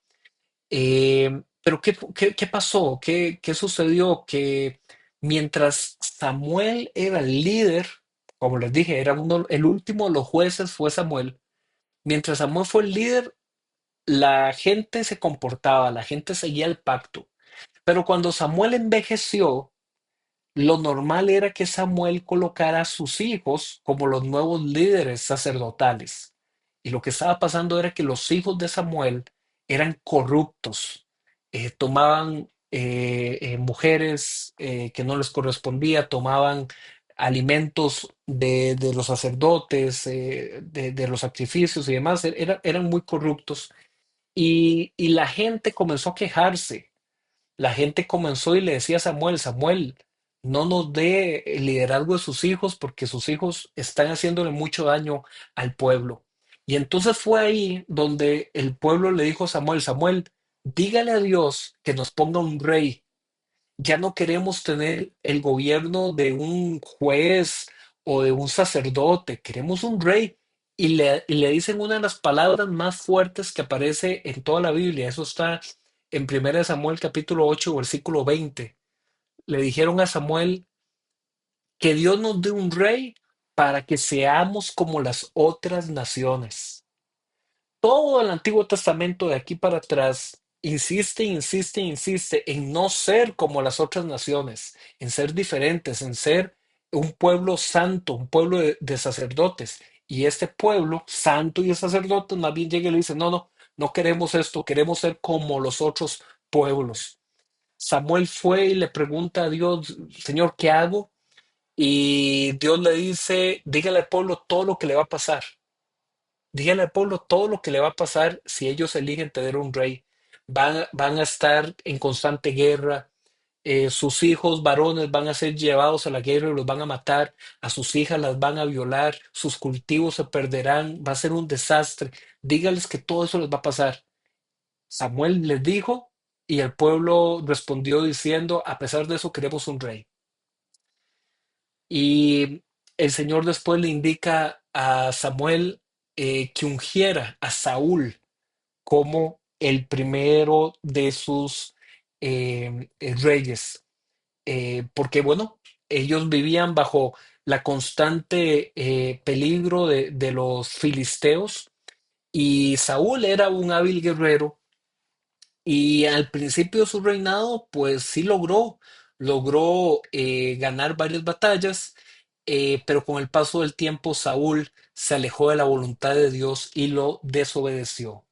Pero ¿qué pasó? ¿Qué sucedió? Que mientras Samuel era el líder, como les dije, el último de los jueces fue Samuel. Mientras Samuel fue el líder, la gente se comportaba, la gente seguía el pacto. Pero cuando Samuel envejeció, lo normal era que Samuel colocara a sus hijos como los nuevos líderes sacerdotales. Y lo que estaba pasando era que los hijos de Samuel eran corruptos, tomaban mujeres que no les correspondía, tomaban alimentos de los sacerdotes, de los sacrificios y demás, eran muy corruptos. Y la gente comenzó a quejarse, la gente comenzó y le decía a Samuel, Samuel, no nos dé el liderazgo de sus hijos porque sus hijos están haciéndole mucho daño al pueblo. Y entonces fue ahí donde el pueblo le dijo a Samuel, Samuel, dígale a Dios que nos ponga un rey. Ya no queremos tener el gobierno de un juez o de un sacerdote, queremos un rey. Y le dicen una de las palabras más fuertes que aparece en toda la Biblia. Eso está en 1 Samuel capítulo 8 versículo 20. Le dijeron a Samuel que Dios nos dé un rey para que seamos como las otras naciones. Todo el Antiguo Testamento de aquí para atrás insiste, insiste, insiste en no ser como las otras naciones, en ser diferentes, en ser un pueblo santo, un pueblo de sacerdotes. Y este pueblo santo y de sacerdotes más bien llega y le dice, no, no, no queremos esto, queremos ser como los otros pueblos. Samuel fue y le pregunta a Dios, Señor, ¿qué hago? Y Dios le dice, dígale al pueblo todo lo que le va a pasar. Dígale al pueblo todo lo que le va a pasar si ellos eligen tener un rey. Van a estar en constante guerra. Sus hijos varones van a ser llevados a la guerra y los van a matar. A sus hijas las van a violar. Sus cultivos se perderán. Va a ser un desastre. Dígales que todo eso les va a pasar. Samuel les dijo y el pueblo respondió diciendo, a pesar de eso queremos un rey. Y el Señor después le indica a Samuel que ungiera a Saúl como el primero de sus reyes. Porque bueno, ellos vivían bajo la constante peligro de los filisteos y Saúl era un hábil guerrero y al principio de su reinado pues sí logró ganar varias batallas, pero con el paso del tiempo Saúl se alejó de la voluntad de Dios y lo desobedeció.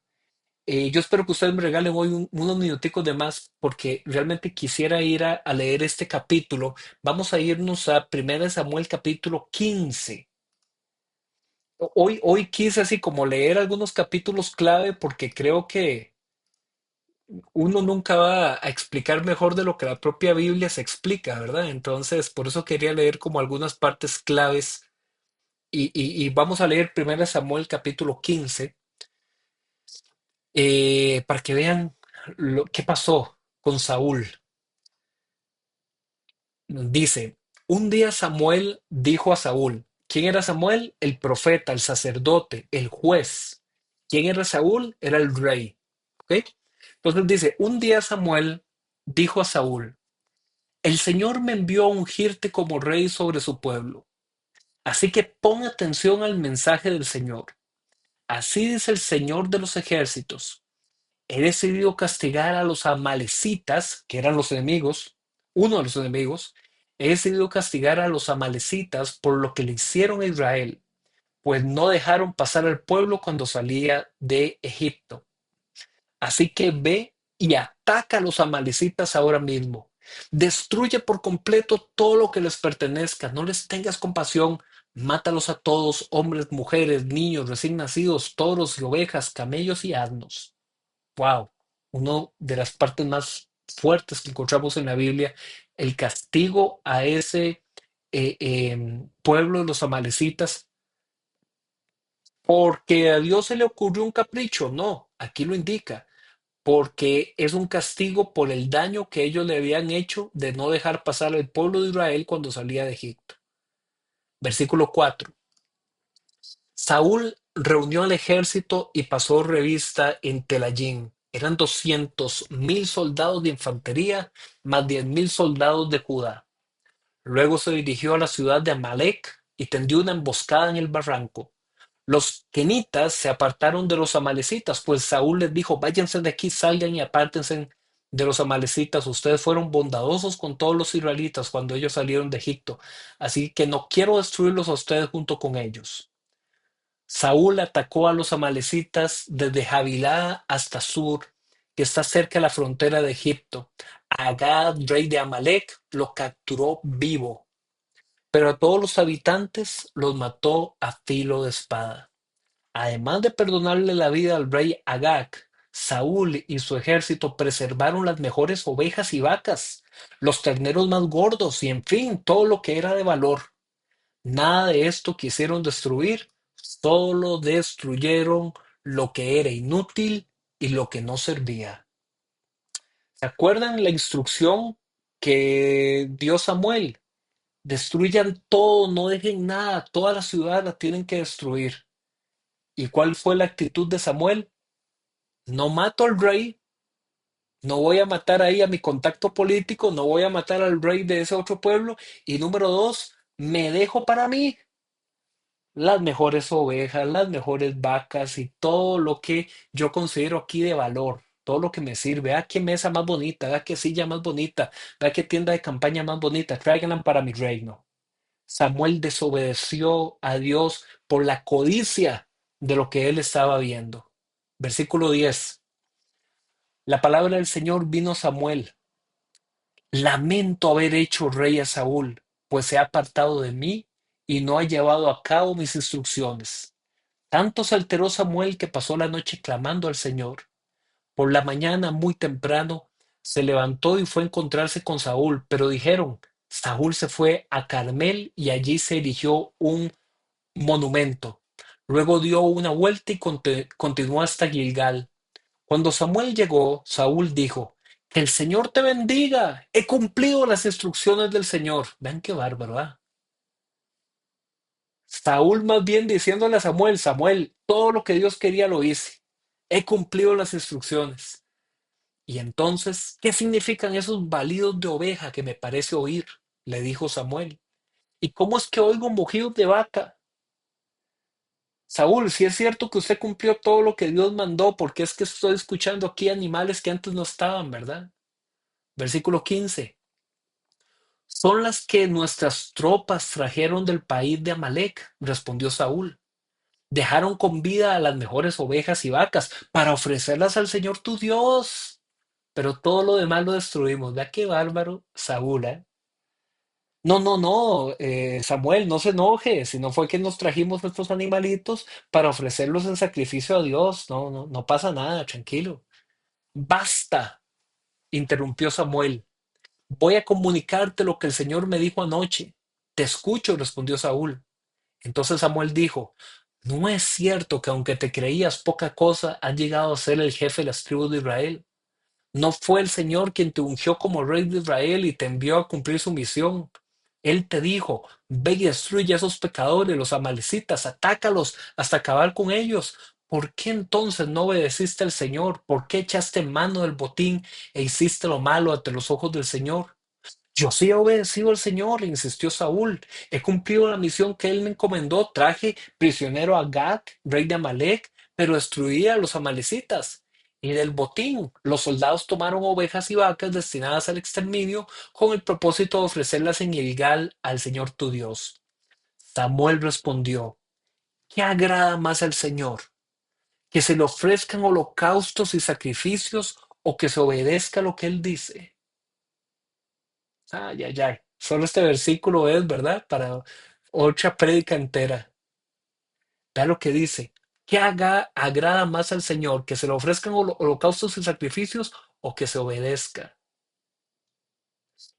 Yo espero que ustedes me regalen hoy unos minuticos de más porque realmente quisiera ir a leer este capítulo. Vamos a irnos a 1 Samuel capítulo 15. Hoy quise así como leer algunos capítulos clave porque creo que uno nunca va a explicar mejor de lo que la propia Biblia se explica, ¿verdad? Entonces, por eso quería leer como algunas partes claves y vamos a leer 1 Samuel capítulo 15 para que vean lo que pasó con Saúl. Dice, un día Samuel dijo a Saúl, ¿quién era Samuel? El profeta, el sacerdote, el juez. ¿Quién era Saúl? Era el rey. ¿Ok? Entonces dice, un día Samuel dijo a Saúl, el Señor me envió a ungirte como rey sobre su pueblo. Así que pon atención al mensaje del Señor. Así dice el Señor de los ejércitos. He decidido castigar a los amalecitas, que eran los enemigos, uno de los enemigos. He decidido castigar a los amalecitas por lo que le hicieron a Israel, pues no dejaron pasar al pueblo cuando salía de Egipto. Así que ve y ataca a los amalecitas ahora mismo. Destruye por completo todo lo que les pertenezca. No les tengas compasión. Mátalos a todos, hombres, mujeres, niños, recién nacidos, toros y ovejas, camellos y asnos. Wow, una de las partes más fuertes que encontramos en la Biblia, el castigo a ese pueblo de los amalecitas, porque a Dios se le ocurrió un capricho, no, aquí lo indica, porque es un castigo por el daño que ellos le habían hecho de no dejar pasar al pueblo de Israel cuando salía de Egipto. Versículo 4. Saúl reunió al ejército y pasó revista en Telayín. Eran 200.000 soldados de infantería, más 10.000 soldados de Judá. Luego se dirigió a la ciudad de Amalek y tendió una emboscada en el barranco. Los kenitas se apartaron de los amalecitas, pues Saúl les dijo, váyanse de aquí, salgan y apártense de los amalecitas. Ustedes fueron bondadosos con todos los israelitas cuando ellos salieron de Egipto, así que no quiero destruirlos a ustedes junto con ellos. Saúl atacó a los amalecitas desde Javilá hasta Sur, que está cerca de la frontera de Egipto. Agag, rey de Amalek, lo capturó vivo, pero a todos los habitantes los mató a filo de espada. Además de perdonarle la vida al rey Agag, Saúl y su ejército preservaron las mejores ovejas y vacas, los terneros más gordos y en fin, todo lo que era de valor. Nada de esto quisieron destruir, solo destruyeron lo que era inútil y lo que no servía. ¿Se acuerdan la instrucción que dio Samuel? Destruyan todo, no dejen nada, toda la ciudad la tienen que destruir. ¿Y cuál fue la actitud de Samuel? No mato al rey, no voy a matar ahí a mi contacto político, no voy a matar al rey de ese otro pueblo. Y número dos, me dejo para mí. las mejores ovejas, las mejores vacas y todo lo que yo considero aquí de valor, todo lo que me sirve. Vea qué mesa más bonita, vea qué silla más bonita, vea qué tienda de campaña más bonita, tráiganla para mi reino. Samuel desobedeció a Dios por la codicia de lo que él estaba viendo. Versículo 10. La palabra del Señor vino a Samuel. Lamento haber hecho rey a Saúl, pues se ha apartado de mí y no ha llevado a cabo mis instrucciones. Tanto se alteró Samuel que pasó la noche clamando al Señor. Por la mañana, muy temprano, se levantó y fue a encontrarse con Saúl, pero dijeron, Saúl se fue a Carmel y allí se erigió un monumento. Luego dio una vuelta y continuó hasta Gilgal. Cuando Samuel llegó, Saúl dijo, que el Señor te bendiga, he cumplido las instrucciones del Señor. Vean qué bárbaro, ¿ah? Saúl más bien diciéndole a Samuel, Samuel, todo lo que Dios quería lo hice, he cumplido las instrucciones. Y entonces, ¿qué significan esos balidos de oveja que me parece oír? Le dijo Samuel. ¿Y cómo es que oigo mugidos de vaca? Saúl, si es cierto que usted cumplió todo lo que Dios mandó, porque es que estoy escuchando aquí animales que antes no estaban, ¿verdad? Versículo 15. Son las que nuestras tropas trajeron del país de Amalek, respondió Saúl. Dejaron con vida a las mejores ovejas y vacas para ofrecerlas al Señor tu Dios. Pero todo lo demás lo destruimos. Vea qué bárbaro Saúl, ¿eh? No, no, no, Samuel, no se enoje, si no fue que nos trajimos nuestros animalitos para ofrecerlos en sacrificio a Dios. No, no, no pasa nada, tranquilo. Basta, interrumpió Samuel. Voy a comunicarte lo que el Señor me dijo anoche. Te escucho, respondió Saúl. Entonces Samuel dijo, ¿no es cierto que aunque te creías poca cosa, has llegado a ser el jefe de las tribus de Israel? ¿No fue el Señor quien te ungió como rey de Israel y te envió a cumplir su misión? Él te dijo, ve y destruye a esos pecadores, los amalecitas, atácalos hasta acabar con ellos. ¿Por qué entonces no obedeciste al Señor? ¿Por qué echaste mano del botín e hiciste lo malo ante los ojos del Señor? Yo sí he obedecido al Señor, insistió Saúl. He cumplido la misión que él me encomendó. Traje prisionero a Gad, rey de Amalek, pero destruí a los amalecitas. Y del botín, los soldados tomaron ovejas y vacas destinadas al exterminio con el propósito de ofrecerlas en Gilgal al Señor tu Dios. Samuel respondió, ¿qué agrada más al Señor? ¿Que se le ofrezcan holocaustos y sacrificios o que se obedezca lo que él dice? Ay, ay, ay. Solo este versículo es, ¿verdad? Para otra prédica entera. Vea lo que dice. ¿Qué agrada más al Señor? ¿Que se le ofrezcan holocaustos y sacrificios o que se obedezca?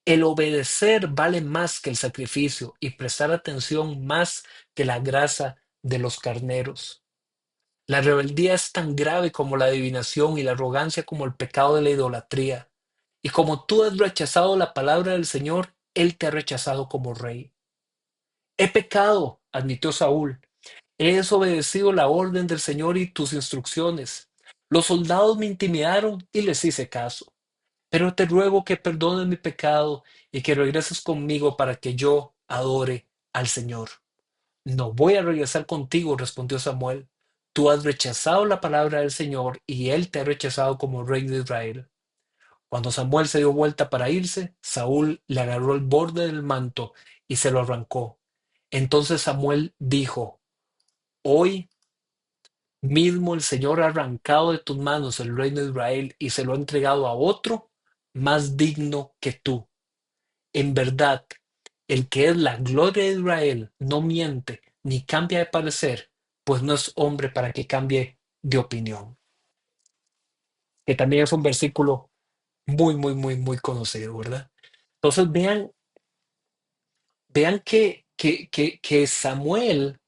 El obedecer vale más que el sacrificio y prestar atención más que la grasa de los carneros. La rebeldía es tan grave como la adivinación y la arrogancia como el pecado de la idolatría. Y como tú has rechazado la palabra del Señor, Él te ha rechazado como rey. He pecado, admitió Saúl. He desobedecido la orden del Señor y tus instrucciones. Los soldados me intimidaron y les hice caso. Pero te ruego que perdones mi pecado y que regreses conmigo para que yo adore al Señor. No voy a regresar contigo, respondió Samuel. Tú has rechazado la palabra del Señor y Él te ha rechazado como rey de Israel. Cuando Samuel se dio vuelta para irse, Saúl le agarró el borde del manto y se lo arrancó. Entonces Samuel dijo, hoy mismo el Señor ha arrancado de tus manos el reino de Israel y se lo ha entregado a otro más digno que tú. En verdad, el que es la gloria de Israel no miente ni cambia de parecer, pues no es hombre para que cambie de opinión. Que también es un versículo muy, muy, muy, muy conocido, ¿verdad? Entonces vean que Samuel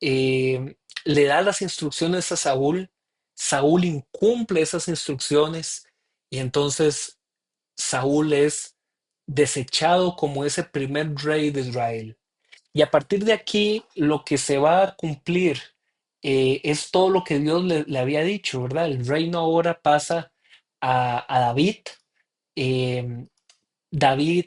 le da las instrucciones a Saúl, Saúl incumple esas instrucciones y entonces Saúl es desechado como ese primer rey de Israel. Y a partir de aquí, lo que se va a cumplir es todo lo que Dios le había dicho, ¿verdad? El reino ahora pasa a David. Eh, David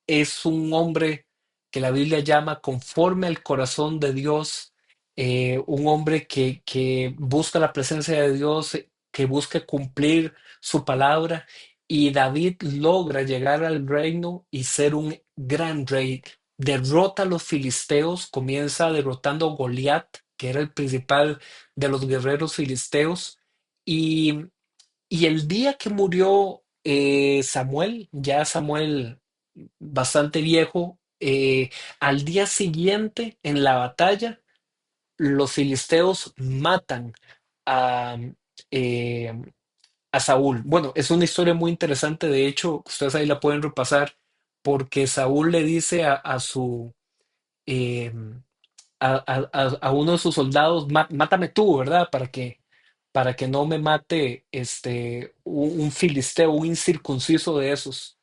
es un hombre que la Biblia llama conforme al corazón de Dios. un hombre que busca la presencia de Dios, que busca cumplir su palabra, y David logra llegar al reino y ser un gran rey. Derrota a los filisteos, comienza derrotando a Goliat, que era el principal de los guerreros filisteos, y, y el día que murió Samuel, ya Samuel bastante viejo, al día siguiente en la batalla, los filisteos matan a, eh, a Saúl. Bueno, es una historia muy interesante, de hecho, ustedes ahí la pueden repasar, porque Saúl le dice eh, a uno de sus soldados: Mátame tú, ¿verdad? Para que no me mate un filisteo, un incircunciso de esos.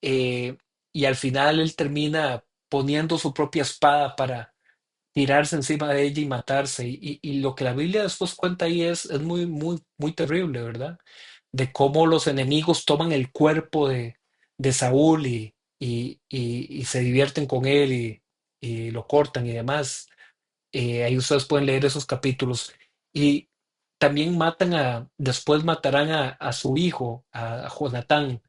Eh, y al final él termina poniendo su propia espada para tirarse encima de ella y matarse. Y lo que la Biblia después cuenta ahí es muy, muy, muy terrible, ¿verdad? De cómo los enemigos toman el cuerpo de Saúl y se divierten con él y lo cortan y demás. Ahí ustedes pueden leer esos capítulos. Y también después matarán a su hijo, a Jonatán,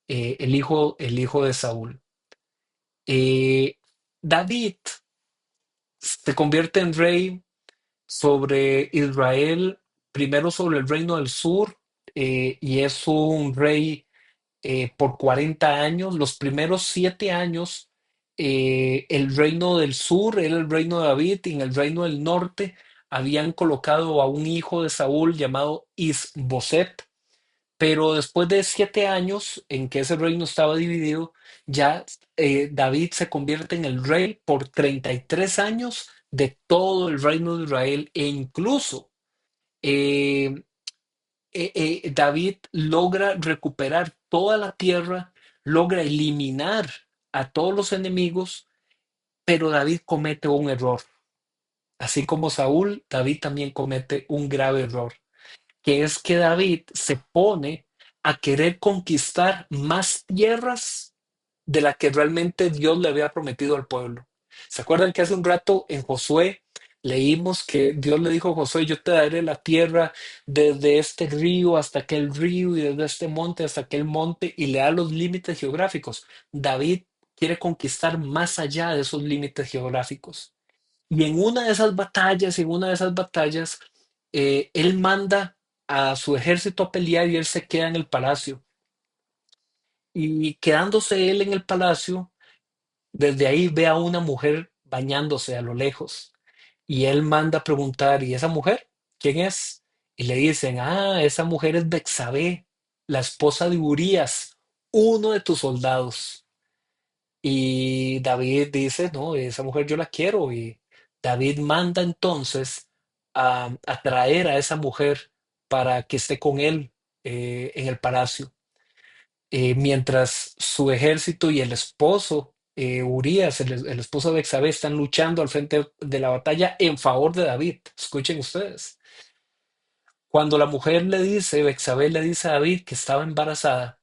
el hijo de Saúl. Eh, David se convierte en rey sobre Israel, primero sobre el reino del sur, y es un rey por 40 años. Los primeros 7 años, el reino del sur era el reino de David, y en el reino del norte habían colocado a un hijo de Saúl llamado Isboset. Pero después de 7 años en que ese reino estaba dividido, ya David se convierte en el rey por 33 años de todo el reino de Israel, e incluso eh, David logra recuperar toda la tierra, logra eliminar a todos los enemigos, pero David comete un error. Así como Saúl, David también comete un grave error, que es que David se pone a querer conquistar más tierras de la que realmente Dios le había prometido al pueblo. ¿Se acuerdan que hace un rato en Josué leímos que Dios le dijo a Josué: yo te daré la tierra desde este río hasta aquel río y desde este monte hasta aquel monte, y le da los límites geográficos? David quiere conquistar más allá de esos límites geográficos. Y en una de esas batallas, él manda a su ejército a pelear y él se queda en el palacio. Y quedándose él en el palacio, desde ahí ve a una mujer bañándose a lo lejos. Y él manda a preguntar: ¿y esa mujer quién es? Y le dicen: esa mujer es Betsabé, la esposa de Urías, uno de tus soldados. Y David dice: no, esa mujer yo la quiero. Y David manda entonces a traer a esa mujer para que esté con él en el palacio. Mientras su ejército y el esposo, Urías, el esposo de Bexabé, están luchando al frente de la batalla en favor de David. Escuchen ustedes. Cuando la mujer le dice, Bexabé le dice a David que estaba embarazada,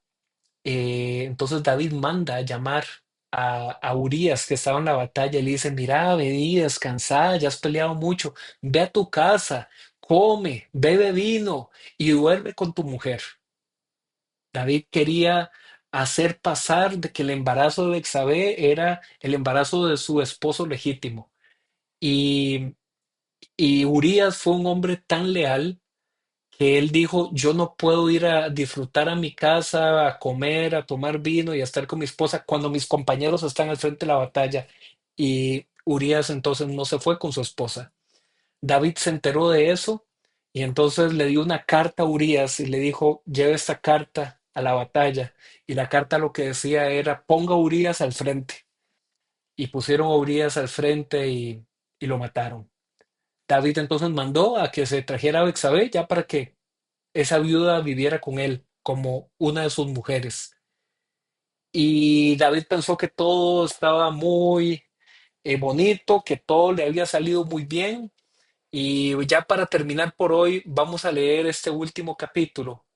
entonces David manda a llamar a Urías, que estaba en la batalla, y le dice: mira, vení, descansada, ya has peleado mucho, ve a tu casa, come, bebe vino y duerme con tu mujer. David quería hacer pasar de que el embarazo de Bexabé era el embarazo de su esposo legítimo. Y, y Urías fue un hombre tan leal que él dijo: yo no puedo ir a disfrutar a mi casa, a comer, a tomar vino y a estar con mi esposa cuando mis compañeros están al frente de la batalla. Y Urías entonces no se fue con su esposa. David se enteró de eso y entonces le dio una carta a Urías y le dijo: lleve esta carta a la batalla. Y la carta lo que decía era: ponga a Urías al frente. Y pusieron a Urías al frente y lo mataron. David entonces mandó a que se trajera a Bexabé ya para que esa viuda viviera con él como una de sus mujeres. Y David pensó que todo estaba muy bonito, que todo le había salido muy bien. Y ya para terminar por hoy, vamos a leer este último capítulo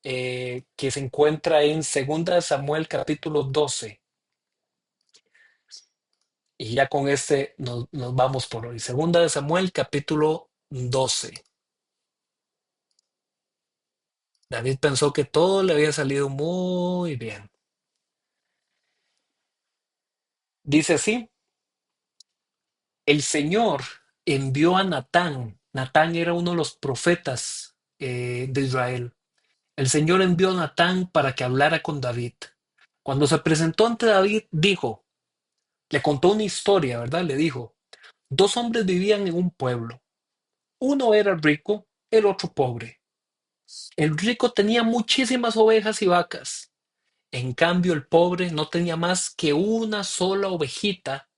que se encuentra en Segunda de Samuel capítulo 12. Y ya con este nos vamos por hoy. Segunda de Samuel, capítulo 12. David pensó que todo le había salido muy bien. Dice así, el Señor envió a Natán. Natán era uno de los profetas de Israel. El Señor envió a Natán para que hablara con David. Cuando se presentó ante David, dijo, le contó una historia, ¿verdad? Le dijo, dos hombres vivían en un pueblo. Uno era rico, el otro pobre. El rico tenía muchísimas ovejas y vacas. En cambio, el pobre no tenía más que una sola ovejita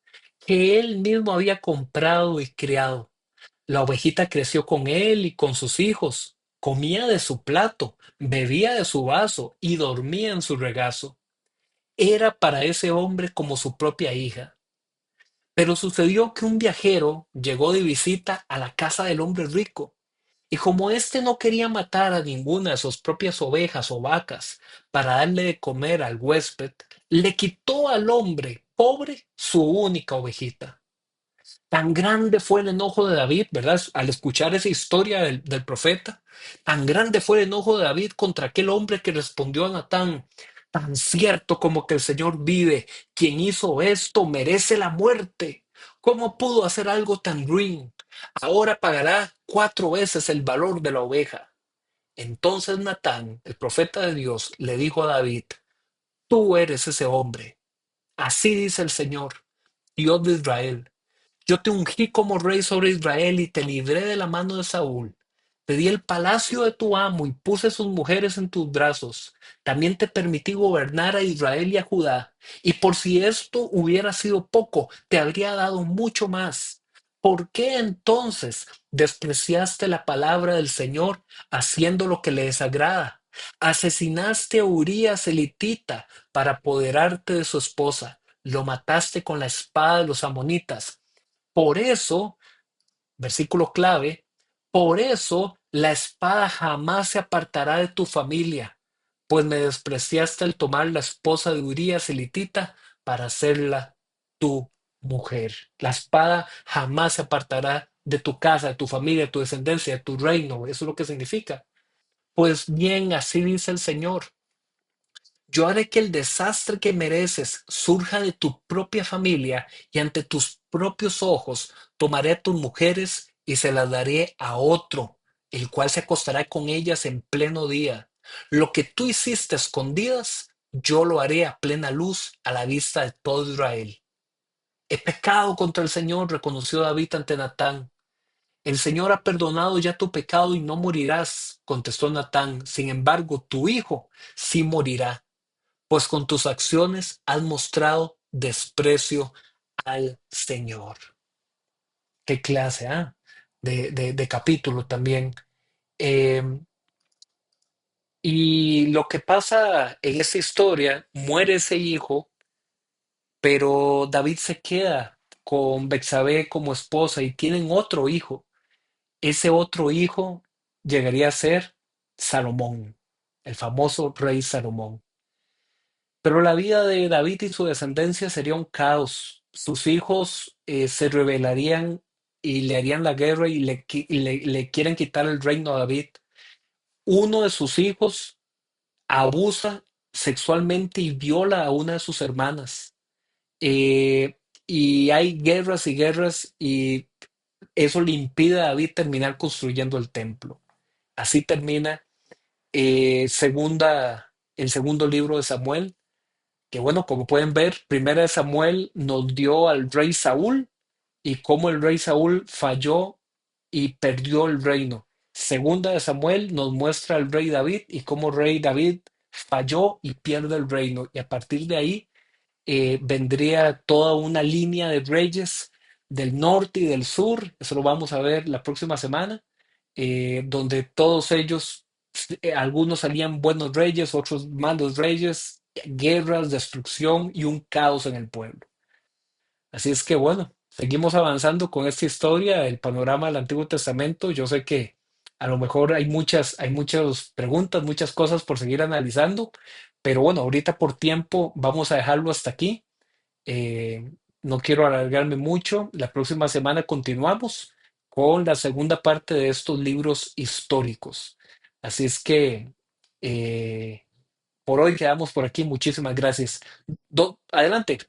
que él mismo había comprado y criado. La ovejita creció con él y con sus hijos. Comía de su plato, bebía de su vaso y dormía en su regazo. Era para ese hombre como su propia hija. Pero sucedió que un viajero llegó de visita a la casa del hombre rico, y como éste no quería matar a ninguna de sus propias ovejas o vacas para darle de comer al huésped, le quitó al hombre pobre su única ovejita. Tan grande fue el enojo de David, ¿verdad? Al escuchar esa historia del profeta, tan grande fue el enojo de David contra aquel hombre que respondió a Natán, tan cierto como que el Señor vive, quien hizo esto merece la muerte. ¿Cómo pudo hacer algo tan ruin? Ahora pagará 4 veces el valor de la oveja. Entonces Natán, el profeta de Dios, le dijo a David, tú eres ese hombre. Así dice el Señor, Dios de Israel. Yo te ungí como rey sobre Israel y te libré de la mano de Saúl. Te di el palacio de tu amo y puse sus mujeres en tus brazos. También te permití gobernar a Israel y a Judá. Y por si esto hubiera sido poco, te habría dado mucho más. ¿Por qué entonces despreciaste la palabra del Señor haciendo lo que le desagrada? Asesinaste a Urías elitita para apoderarte de su esposa. Lo mataste con la espada de los amonitas. Por eso, versículo clave, por eso la espada jamás se apartará de tu familia, pues me despreciaste al tomar la esposa de Urías elitita para hacerla tu mujer. La espada jamás se apartará de tu casa, de tu familia, de tu descendencia, de tu reino. Eso es lo que significa. Pues bien, así dice el Señor. Yo haré que el desastre que mereces surja de tu propia familia y ante tus propios ojos tomaré a tus mujeres y se las daré a otro, el cual se acostará con ellas en pleno día. Lo que tú hiciste a escondidas, yo lo haré a plena luz a la vista de todo Israel. He pecado contra el Señor, reconoció David ante Natán. El Señor ha perdonado ya tu pecado y no morirás, contestó Natán. Sin embargo, tu hijo sí morirá pues con tus acciones has mostrado desprecio al Señor. Qué clase, ¿ah? De capítulo también. Eh, y lo que pasa en esta historia, muere ese hijo, pero David se queda con Bexabé como esposa y tienen otro hijo. Ese otro hijo llegaría a ser Salomón, el famoso rey Salomón. Pero la vida de David y su descendencia sería un caos. Sus hijos se rebelarían y le harían la guerra y le quieren quitar el reino a David. Uno de sus hijos abusa sexualmente y viola a una de sus hermanas. Eh, y hay guerras y guerras y eso le impide a David terminar construyendo el templo. Así termina el segundo libro de Samuel que bueno, como pueden ver, Primera de Samuel nos dio al rey Saúl y cómo el rey Saúl falló y perdió el reino. Segunda de Samuel nos muestra al rey David y cómo el rey David falló y pierde el reino. Y a partir de ahí vendría toda una línea de reyes del norte y del sur, eso lo vamos a ver la próxima semana, donde todos ellos, algunos salían buenos reyes, otros malos reyes, guerras, destrucción y un caos en el pueblo. Así es que bueno, seguimos avanzando con esta historia, el panorama del Antiguo Testamento. Yo sé que a lo mejor hay muchas preguntas, muchas cosas por seguir analizando, pero bueno, ahorita por tiempo vamos a dejarlo hasta aquí. no quiero alargarme mucho. La próxima semana continuamos con la segunda parte de estos libros históricos. Así es que eh, por hoy quedamos por aquí. Muchísimas gracias. Adelante.